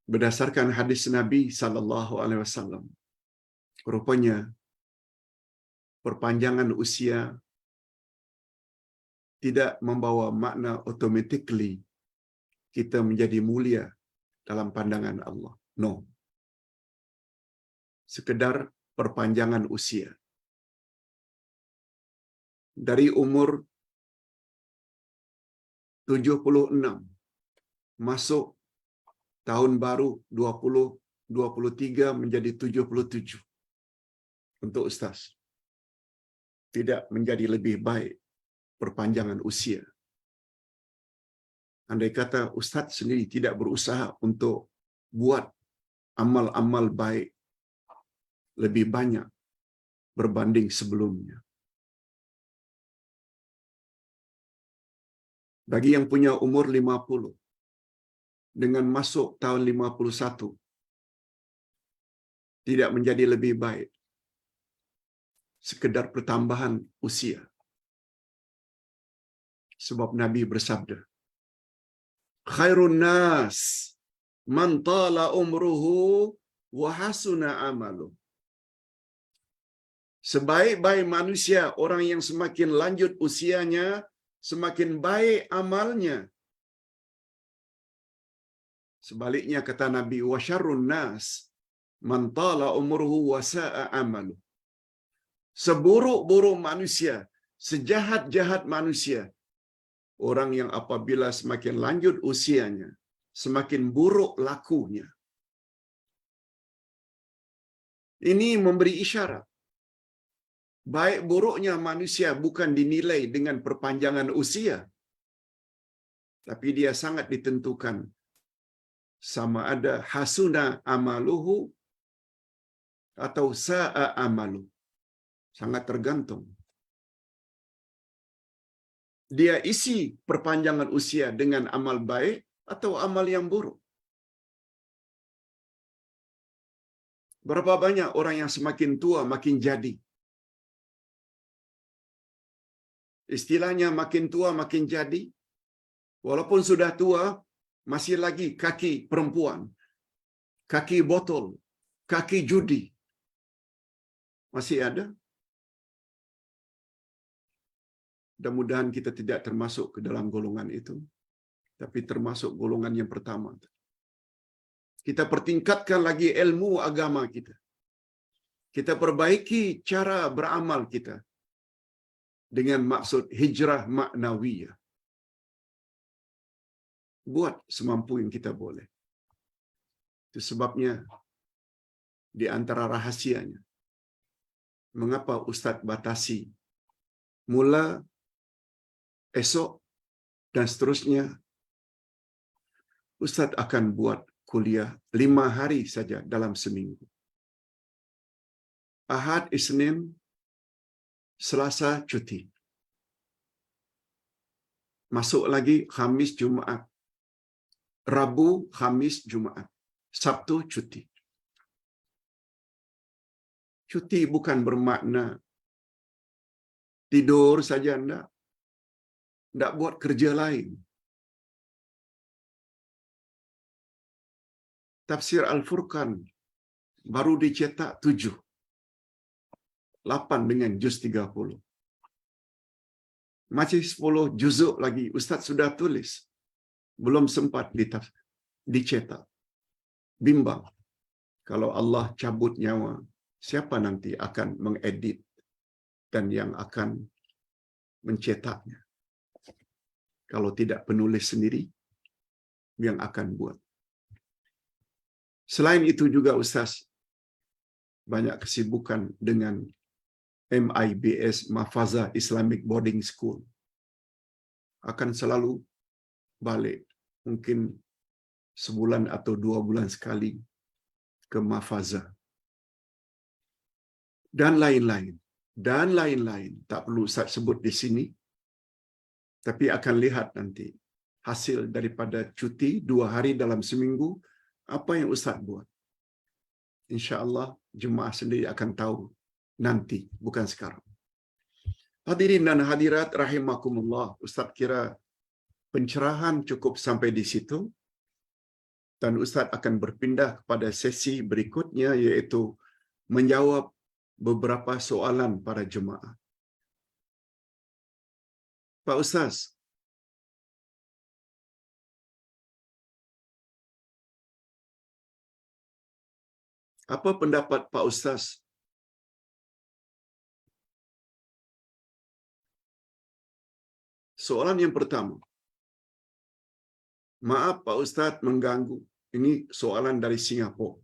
Speaker 1: berdasarkan hadis Nabi SAW, rupanya perpanjangan usia tidak membawa makna automatically kita menjadi mulia dalam pandangan Allah. No. Sekedar perpanjangan usia. Dari umur 76 masuk tahun baru 2023 menjadi 77 untuk ustaz. Tidak menjadi lebih baik perpanjangan usia. Andai kata ustaz sendiri tidak berusaha untuk buat amal-amal baik lebih banyak berbanding sebelumnya. Bagi yang punya umur 50, dengan masuk tahun 51, tidak menjadi lebih baik. Sekedar pertambahan usia. Sebab Nabi bersabda, khairun nas man tala umruhu wa hasuna amalu. Sebaik-baik manusia orang yang semakin lanjut usianya, semakin baik amalnya. Sebaliknya kata Nabi, wa syarrun nas man tala umruhu wa sa'a amalu. Seburuk-buruk manusia, sejahat-jahat manusia, orang yang apabila semakin lanjut usianya, semakin buruk lakunya. Ini memberi isyarat. Baik buruknya manusia bukan dinilai dengan perpanjangan usia, tapi dia sangat ditentukan sama ada hasuna amaluhu atau sa'a amalu. Sangat tergantung. Dia isi perpanjangan usia dengan amal baik atau amal yang buruk. Berapa banyak orang yang semakin tua makin jadi. Istilahnya makin tua makin jadi. Walaupun sudah tua, masih lagi kaki perempuan, kaki botol, kaki judi. Masih ada. Mudah-mudahan kita tidak termasuk ke dalam golongan itu, tapi termasuk golongan yang pertama. Kita pertingkatkan lagi ilmu agama kita. Kita perbaiki cara beramal kita dengan maksud hijrah maknawiyah. Buat semampu yang kita boleh. Itu sebabnya di antara rahasianya, mengapa Ustaz batasi mula esok dan seterusnya, Ustaz akan buat kuliah 5 hari saja dalam seminggu. Ahad, Isnin, Selasa cuti. Masuk lagi Khamis, Jumaat. Rabu, Khamis, Jumaat. Sabtu cuti. Cuti bukan bermakna tidur saja, enggak. Enggak buat kerja lain. Tafsir Al-Furqan baru dicetak 7. 8 dengan juz 30. Masih 10 juzuk lagi Ustaz sudah tulis. Belum sempat dicetak. Bimbang. Kalau Allah cabut nyawa, siapa nanti akan mengedit dan yang akan mencetaknya? Kalau tidak penulis sendiri yang akan buat. Selain itu juga Ustaz banyak kesibukan dengan MIBS, Mahfazah Islamic Boarding School. Akan selalu balik, mungkin sebulan atau 2 bulan sekali ke mafazah. Dan lain-lain. Dan lain-lain. Tak perlu Ustaz sebut di sini. Tapi akan lihat nanti hasil daripada cuti 2 hari dalam seminggu, apa yang Ustaz buat. InsyaAllah jemaah sendiri akan tahu nanti, bukan sekarang. Hadirin dan hadirat rahimakumullah, Ustaz kira pencerahan cukup sampai di situ. Dan Ustaz akan berpindah kepada sesi berikutnya, iaitu menjawab beberapa soalan para jemaah. Pak Ustaz, apa pendapat Pak Ustaz soalan yang pertama? Maaf Pak Ustaz mengganggu. Ini soalan dari Singapura.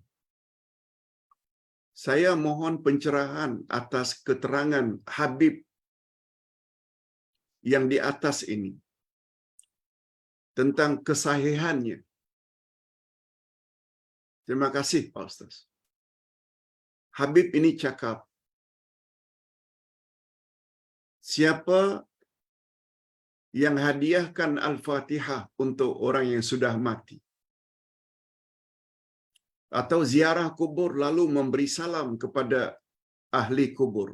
Speaker 1: Saya mohon pencerahan atas keterangan Habib yang di atas ini tentang kesahihannya. Terima kasih Pak Ustaz. Habib ini cakap, siapa yang hadiahkan Al-Fatihah untuk orang yang sudah mati, atau ziarah kubur lalu memberi salam kepada ahli kubur,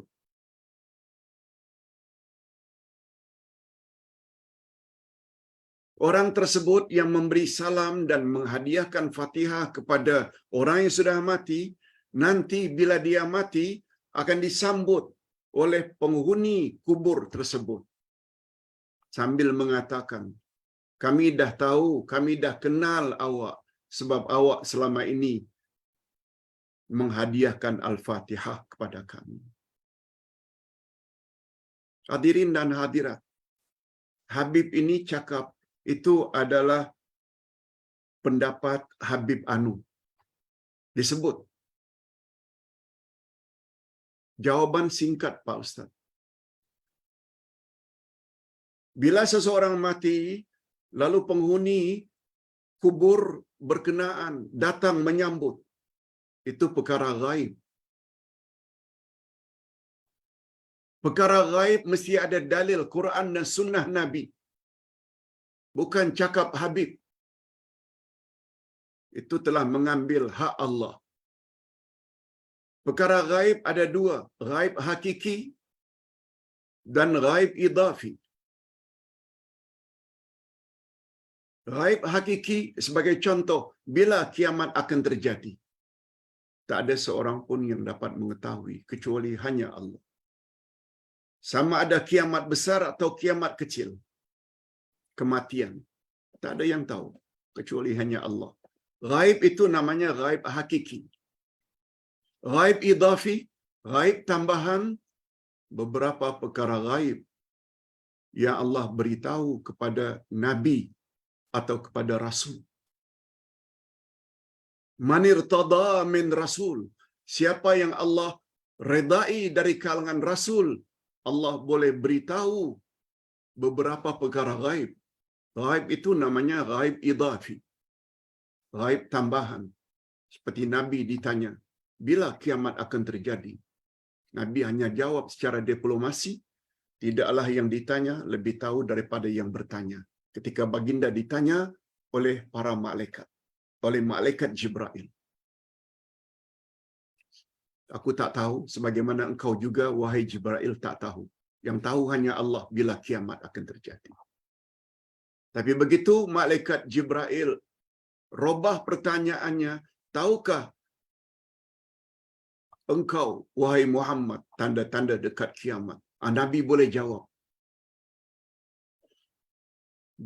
Speaker 1: orang tersebut yang memberi salam dan menghadiahkan Fatihah kepada orang yang sudah mati, nanti bila dia mati akan disambut oleh penghuni kubur tersebut sambil mengatakan, kami dah tahu, kami dah kenal awak sebab awak selama ini menghadiahkan Al-Fatihah kepada kami. Hadirin dan hadirat, Habib ini cakap itu adalah pendapat Habib Anu. Disebut. Jawaban singkat Pak Ustaz. Bila seseorang mati, lalu penghuni kubur berkenaan datang menyambut, itu perkara gaib. Perkara gaib mesti ada dalil Quran dan sunnah Nabi. Bukan cakap Habib. Itu telah mengambil hak Allah. Perkara gaib ada 2, gaib hakiki dan gaib idafi. Gaib hakiki sebagai contoh, bila kiamat akan terjadi. Tak ada seorang pun yang dapat mengetahui kecuali hanya Allah. Sama ada kiamat besar atau kiamat kecil. Kematian. Tak ada yang tahu kecuali hanya Allah. Gaib itu namanya gaib hakiki. Gaib idafi, gaib tambahan, beberapa perkara gaib yang Allah beritahu kepada Nabi atau kepada Rasul. Manirtada min Rasul. Siapa yang Allah redai dari kalangan Rasul, Allah boleh beritahu beberapa perkara gaib. Gaib itu namanya gaib idafi. Gaib tambahan. Seperti Nabi ditanya, bila kiamat akan terjadi? Nabi hanya jawab secara diplomasi, tidaklah yang ditanya lebih tahu daripada yang bertanya. Ketika baginda ditanya oleh para malaikat, oleh malaikat Jibril. Aku tak tahu, sebagaimana engkau juga, wahai Jibril, tak tahu. Yang tahu hanya Allah bila kiamat akan terjadi. Tapi begitu malaikat Jibril robah pertanyaannya, tahukah engkau, wahai Muhammad, tanda-tanda dekat kiamat? Nabi boleh jawab.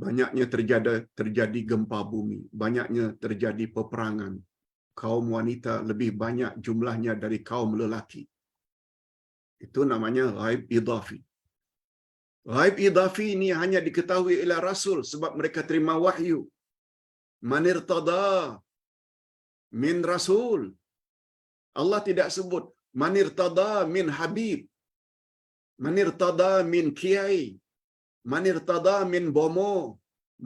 Speaker 1: Banyaknya terjadi gempa bumi, banyaknya terjadi peperangan. Kaum wanita lebih banyak jumlahnya dari kaum lelaki. Itu namanya ghaib idafi. Ghaib idafi ini hanya diketahui oleh Rasul sebab mereka terima wahyu. Manirtada min Rasul. Allah tidak sebut manirtada min Habib, manirtada min Kiai, manirtada min Bomo,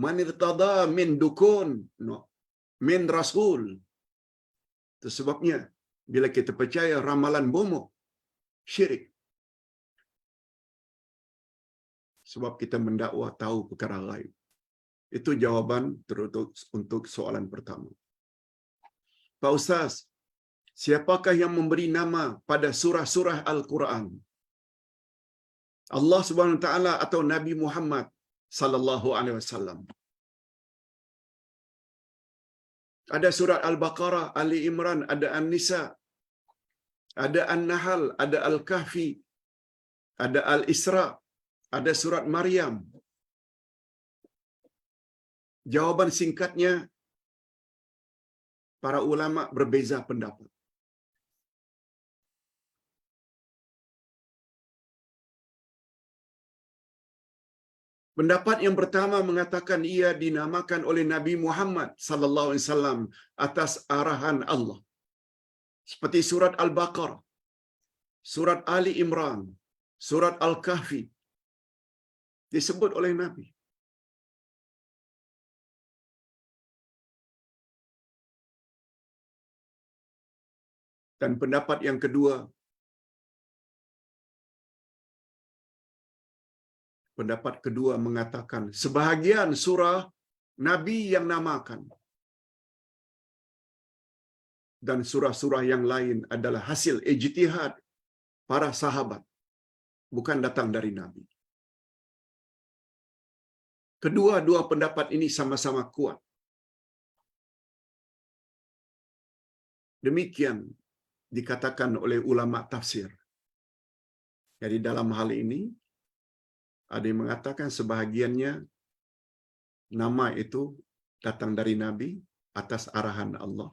Speaker 1: manirtada min Dukun. No. Min Rasul. Itu sebabnya bila kita percaya ramalan bomo, syirik. Sebab kita mendakwa tahu perkara gaib. Itu jawaban untuk soalan pertama. Pak Ustaz, siapakah yang memberi nama pada surah-surah Al-Quran? Allah Subhanahu wa taala atau Nabi Muhammad sallallahu alaihi wasallam? Ada surat Al-Baqarah, Ali Imran, ada An-Nisa, ada An-Nahl, ada Al-Kahfi, ada Al-Isra, ada surat Maryam. Jawaban singkatnya, para ulama berbeza pendapat. Pendapat yang pertama mengatakan ia dinamakan oleh Nabi Muhammad sallallahu alaihi wasallam atas arahan Allah. Seperti surat Al-Baqarah, surat Ali Imran, surat Al-Kahfi disebut oleh Nabi. Dan pendapat yang kedua, mengatakan sebahagian surah Nabi yang namakan. Dan surah-surah yang lain adalah hasil ijtihad para sahabat, bukan datang dari Nabi. Kedua-dua pendapat ini sama-sama kuat. Demikian dikatakan oleh ulama tafsir. Jadi dalam hal ini, ada yang mengatakan sebahagiannya nama itu datang dari Nabi atas arahan Allah.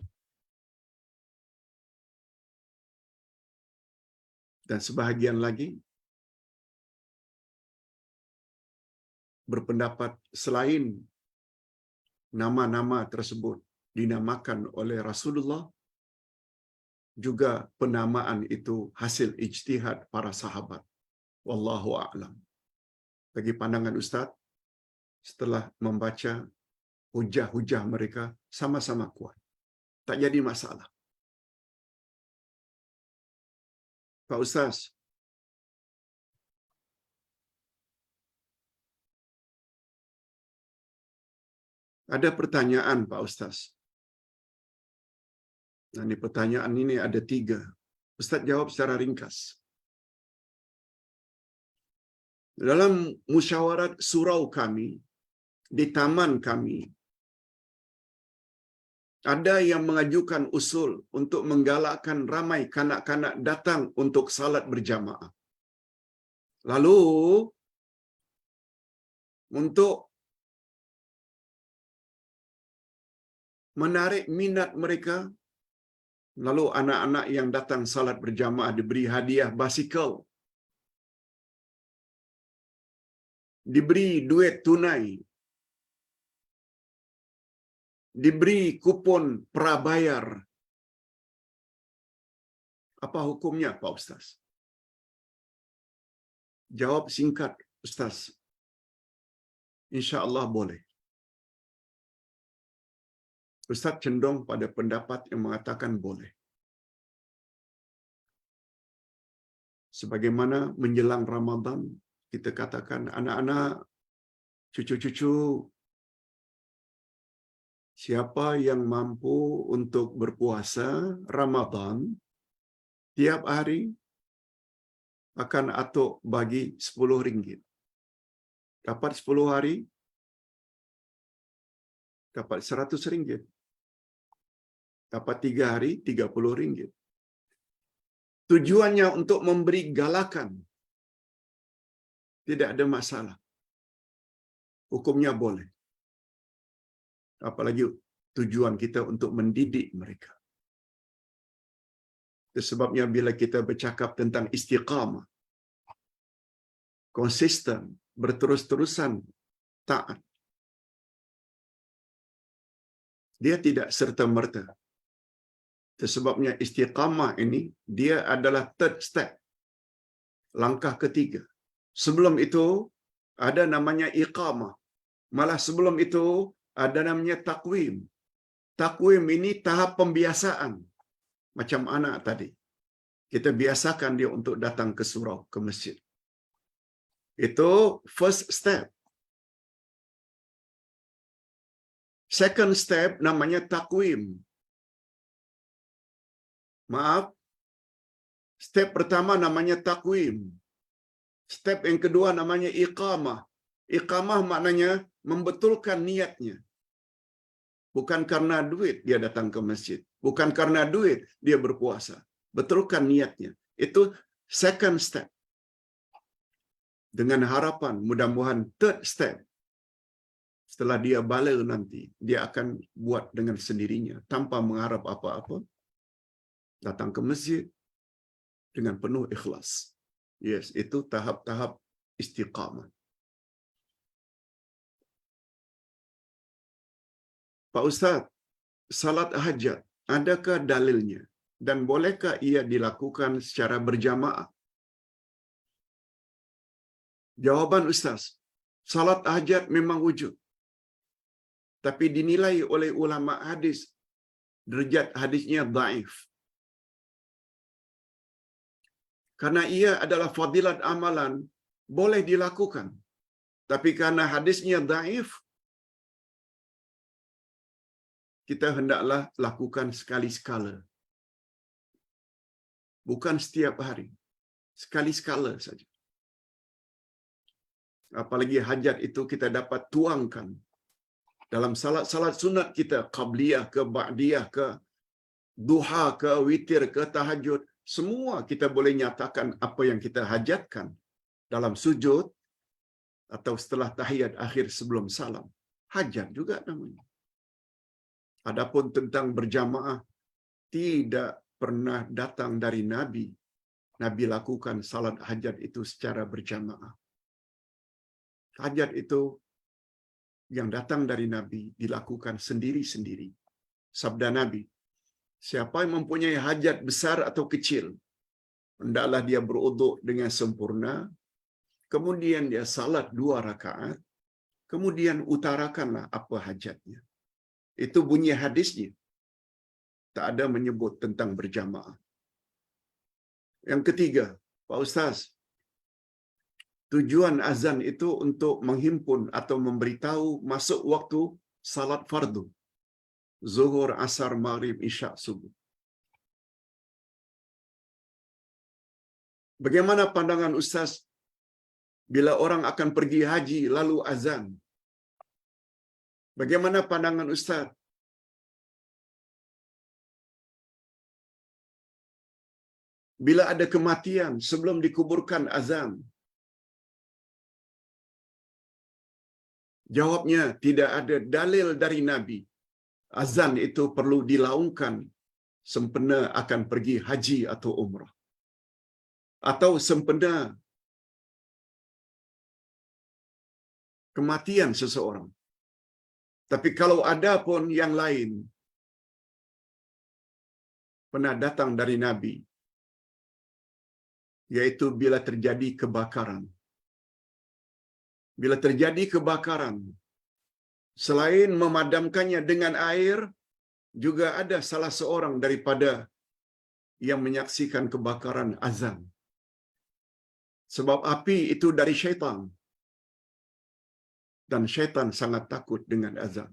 Speaker 1: Dan sebahagian lagi berpendapat selain nama-nama tersebut dinamakan oleh Rasulullah, juga penamaan itu hasil ijtihad para sahabat. Wallahu a'lam. Bagi pandangan Ustaz, setelah membaca hujah-hujah mereka sama-sama kuat. Tak jadi masalah. Pak Ustaz, ada pertanyaan Pak Ustaz. Nah, ini pertanyaan ini ada 3. Ustaz jawab secara ringkas. Dalam musyawarat surau kami, di taman kami, ada yang mengajukan usul untuk menggalakkan ramai kanak-kanak datang untuk salat berjamaah. Lalu, untuk menarik minat mereka, lalu anak-anak yang datang salat berjamaah diberi hadiah basikal, diberi duit tunai, diberi kupon prabayar. Apa hukumnya, Pak Ustaz? Jawab singkat, Ustaz. InsyaAllah boleh. Ustaz cenderung pada pendapat yang mengatakan boleh. Sebagaimana menjelang Ramadan, kita katakan anak-anak, cucu-cucu, siapa yang mampu untuk berpuasa Ramadan, tiap hari akan atuk bagi 10 ringgit. Dapat 10 hari, dapat 100 ringgit. Dapat 3 hari, 30 ringgit. Tujuannya untuk memberi galakan. Tidak ada masalah. Hukumnya boleh. Apalagi tujuan kita untuk mendidik mereka. Itu sebabnya bila kita bercakap tentang istiqamah, konsisten, berterus-terusan taat, dia tidak serta-merta. Itu sebabnya istiqamah ini, dia adalah third step, langkah ketiga. Sebelum itu, ada namanya iqamah. Malah sebelum itu, ada namanya takwim. Takwim ini tahap pembiasaan. Macam anak tadi. Kita biasakan dia untuk datang ke surau, ke masjid. Itu first step. Second step namanya takwim. Maaf. Step pertama namanya takwim. Step yang kedua namanya iqamah. Iqamah maknanya membetulkan niatnya. Bukan karena duit dia datang ke masjid. Bukan karena duit dia berpuasa. Betulkan niatnya. Itu second step. Dengan harapan mudah-mudahan third step. Setelah dia balik nanti, dia akan buat dengan sendirinya. Tanpa mengharap apa-apa. Datang ke masjid dengan penuh ikhlas. Yes, itu tahap-tahap istiqamah. Pak Ustaz, salat hajat, adakah dalilnya? Dan bolehkah ia dilakukan secara berjamaah? Jawaban Ustaz, salat hajat memang wujud. Tapi dinilai oleh ulama hadis, derajat hadisnya dhaif. Karena ia adalah fadilat amalan, boleh dilakukan. Tapi karena hadisnya dhaif, kita hendaklah lakukan sekali-sekala. Bukan setiap hari. Sekali-sekala saja. Apalagi hajat itu kita dapat tuangkan dalam salat-salat sunat kita, qabliyah ke ba'diyah ke duha ke witir ke tahajud, semua kita boleh nyatakan apa yang kita hajatkan dalam sujud atau setelah tahiyat akhir sebelum salam. Hajat juga namanya. Adapun tentang berjamaah, tidak pernah datang dari Nabi. Nabi lakukan salat hajat itu secara berjamaah. Hajat itu yang datang dari Nabi dilakukan sendiri-sendiri. Sabda Nabi, siapa yang mempunyai hajat besar atau kecil, hendaklah dia beruduk dengan sempurna, kemudian dia salat 2 rakaat, kemudian utarakanlah apa hajatnya. Itu bunyi hadisnya. Tak ada menyebut tentang berjamaah. Yang ketiga, Pak Ustaz, tujuan azan itu untuk menghimpun atau memberitahu masuk waktu salat fardu. Zuhur, asar, maghrib, isya, subuh. Bagaimana pandangan Ustaz bila orang akan pergi haji lalu azan? Bagaimana pandangan Ustaz bila ada kematian sebelum dikuburkan azan? Jawabnya, tidak ada dalil dari Nabi. Azan itu perlu dilaungkan sempena akan pergi haji atau umrah. Atau sempena kematian seseorang. Tapi kalau ada pun yang lain, pernah datang dari Nabi, yaitu bila terjadi kebakaran. Bila terjadi kebakaran, selain memadamkannya dengan air, juga ada salah seorang daripada yang menyaksikan kebakaran azan. Sebab api itu dari syaitan. Dan syaitan sangat takut dengan azan.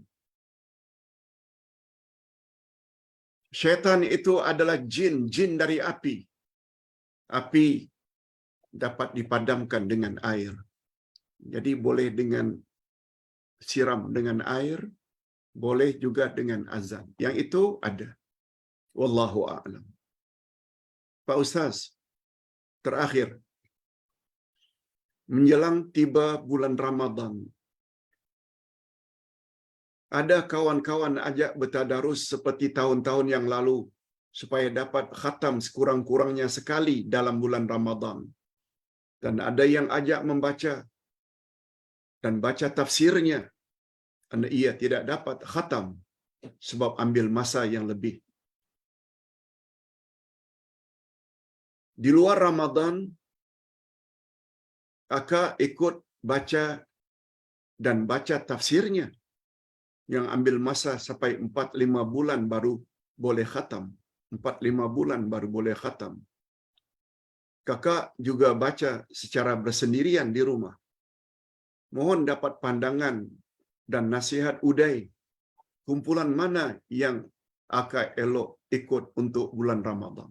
Speaker 1: Syaitan itu adalah jin, jin dari api. Api dapat dipadamkan dengan air. Jadi boleh dengan siram dengan air, boleh juga dengan azan. Yang itu ada. Wallahu a'lam. Pak Ustaz, terakhir, menjelang tiba bulan Ramadan, ada kawan-kawan ajak bertadarus seperti tahun-tahun yang lalu, supaya dapat khatam sekurang-kurangnya sekali dalam bulan Ramadan. Dan ada yang ajak membaca dan baca tafsirnya, karena ia tidak dapat khatam sebab ambil masa yang lebih. Di luar Ramadan, akak ikut baca dan baca tafsirnya yang ambil masa sampai 4-5 bulan baru boleh khatam. 4-5 bulan baru boleh khatam. Kakak juga baca secara bersendirian di rumah. Mohon dapat pandangan dan nasihat Uday. Kumpulan mana yang akak elok ikut untuk bulan Ramadan?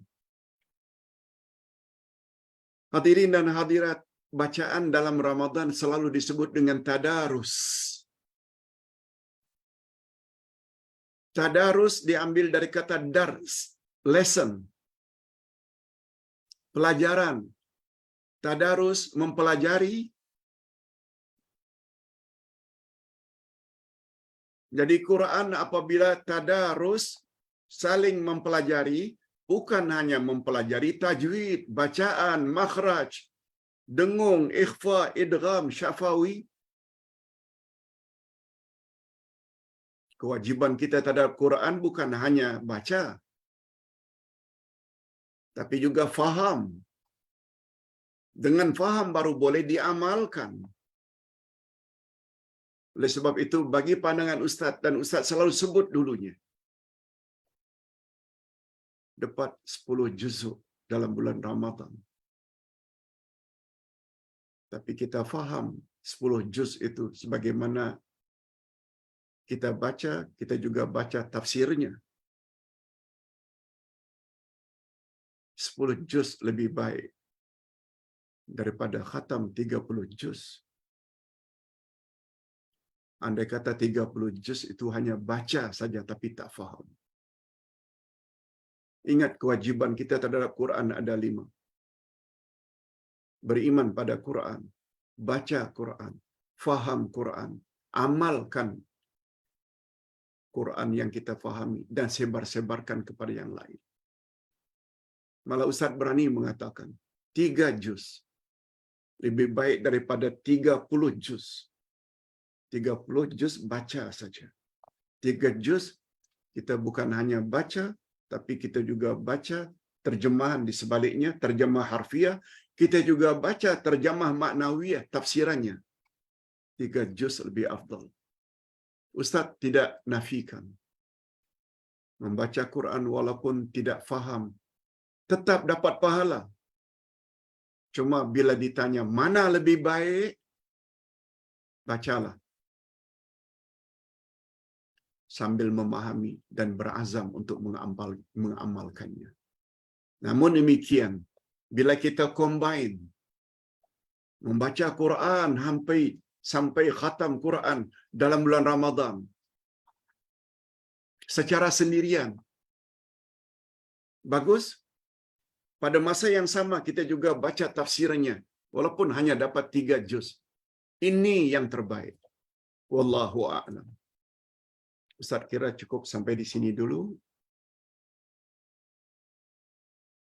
Speaker 1: Hadirin dan hadirat, bacaan dalam Ramadan selalu disebut dengan tadarus. Tadarus diambil dari kata dars, lesson, pelajaran. Tadarus mempelajari. Jadi Quran apabila tadarus saling mempelajari, bukan hanya mempelajari tajwid, bacaan, makhraj, dengung, ikhfa, idgham, syafawi. Kewajiban kita terhadap Quran bukan hanya baca, tapi juga faham. Dengan faham baru boleh diamalkan. Oleh sebab itu, bagi pandangan Ustaz, dan Ustaz selalu sebut dulunya, dapat 10 juzuk dalam bulan Ramadan. Tapi kita faham 10 juz itu sebagaimana kita baca, kita juga baca tafsirnya. 10 juz lebih baik daripada khatam 30 juz. Andai kata 30 juz itu hanya baca saja tapi tak faham. Ingat, kewajiban kita terhadap Quran ada 5. Beriman pada Quran, baca Quran, faham Quran, amalkan Quran yang kita fahami, dan sebar-sebarkan kepada yang lain. Malah Ustaz berani mengatakan, 3 juz lebih baik daripada 30 juz. 30 juz baca saja. 3 juz kita bukan hanya baca, tapi kita juga baca terjemahan di sebaliknya, terjemah harfiah. Kita juga baca terjemah maknawiyah, tafsirannya. 3 juz lebih afdal. Ustaz tidak nafikan, membaca Quran walaupun tidak faham, tetap dapat pahala. Cuma bila ditanya mana lebih baik, bacalah sambil memahami dan berazam untuk mengamalkannya. Namun demikian, bila kita combine membaca Quran sampai khatam Quran dalam bulan Ramadan secara sendirian, bagus. Pada masa yang sama kita juga baca tafsirnya walaupun hanya dapat 3 juz. Ini yang terbaik. Wallahu a'lam. Ustaz kira cukup sampai di sini dulu.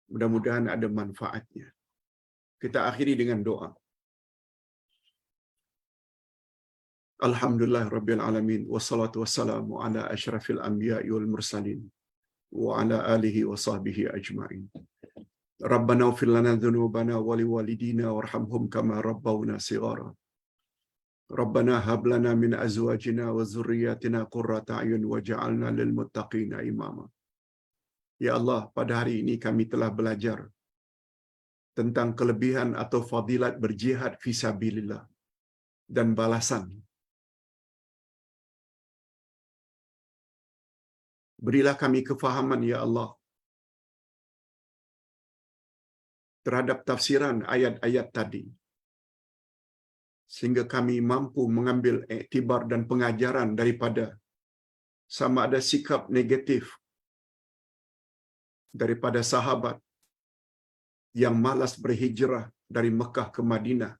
Speaker 1: Mudah-mudahan ada manfaatnya. Kita akhiri dengan doa. Alhamdulillah Rabbil Alamin. Wassalatu wassalamu ala ashrafil anbiya'i wal mursalin. Wa ala alihi wa sahbihi ajma'in. Rabbana ighfir lana dhunubana wa liwalidina warhamhum kama rabbawna shighara. Rabbana hab lana min azwajina wa dhurriyyatina qurrata a'yun waj'alna lil muttaqina imama. Ya Allah, pada hari ini kami telah belajar tentang kelebihan atau fadilat berjihad fisabilillah dan balasan. Berilah kami kefahaman ya Allah terhadap tafsiran ayat-ayat tadi, sehingga kami mampu mengambil iktibar dan pengajaran daripada sama ada sikap negatif daripada sahabat yang malas berhijrah dari Mekah ke Madinah,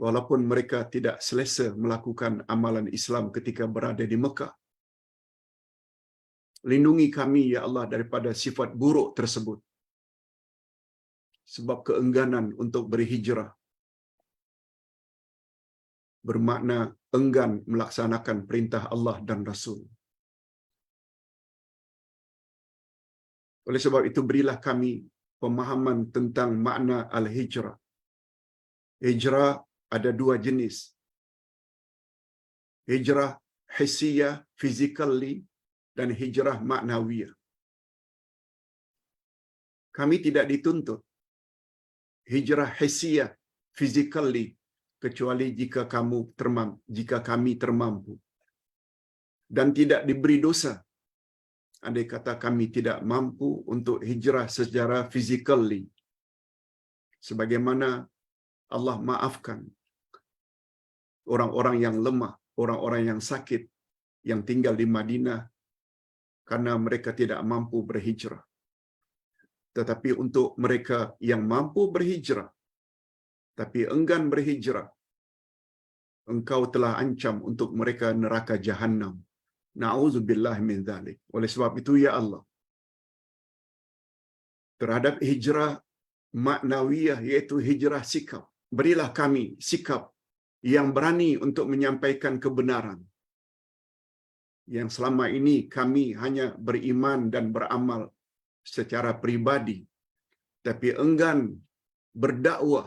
Speaker 1: walaupun mereka tidak selesa melakukan amalan Islam ketika berada di Mekah. Lindungi kami ya Allah daripada sifat buruk tersebut, sebab keengganan untuk berhijrah bermakna enggan melaksanakan perintah Allah dan Rasul. Oleh sebab itu berilah kami pemahaman tentang makna al-hijrah. Hijrah ada 2 jenis. Hijrah hissiyah, physically, dan hijrah maknawiyah. Kami tidak dituntut hijrah hissiyah, physically, kecuali jika kami termampu. Dan tidak diberi dosa andai kata kami tidak mampu untuk hijrah secara physically. Sebagaimana Allah maafkan orang-orang yang lemah, orang-orang yang sakit, yang tinggal di Madinah karena mereka tidak mampu berhijrah. Tetapi untuk mereka yang mampu berhijrah, tapi enggan berhijrah, Engkau telah ancam untuk mereka neraka Jahannam. Na'udzubillah min dzalik. Oleh sebab itu, ya Allah, terhadap hijrah maknawiyah, yaitu hijrah sikap, berilah kami sikap yang berani untuk menyampaikan kebenaran. Yang selama ini kami hanya beriman dan beramal secara pribadi, tapi enggan berdakwah,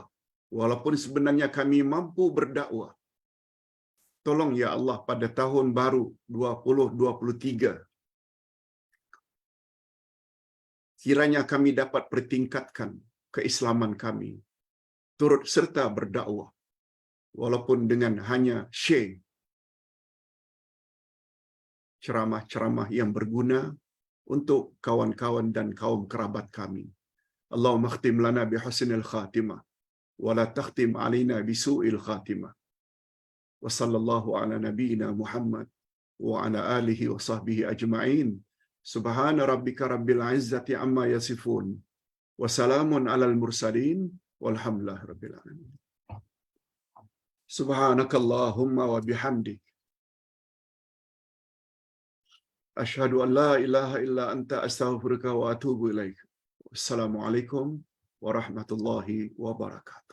Speaker 1: walaupun sebenarnya kami mampu berdakwah. Tolong ya Allah, pada tahun baru 2023, kiranya kami dapat pertingkatkan keislaman kami, turut serta berdakwah, walaupun dengan hanya share ceramah-ceramah yang berguna untuk kawan-kawan dan kaum kerabat kami. Allahumma khtim lana bihusnil khatimah, wa la takhtim alaina bisu'il khatimah. Wa sallallahu ala nabiyyina Muhammad wa ala alihi wa sahbihi ajma'in. Subhana rabbika rabbil izzati amma yasifun. Wa salamun alal mursalin. Walhamdulillahi rabbil alamin. Subhanakallahumma wa bihamdik. Asyhadu an la ilaha illa anta astaghfiruka wa atubu ilaik. Wassalamualaikum warahmatullahi wabarakatuh.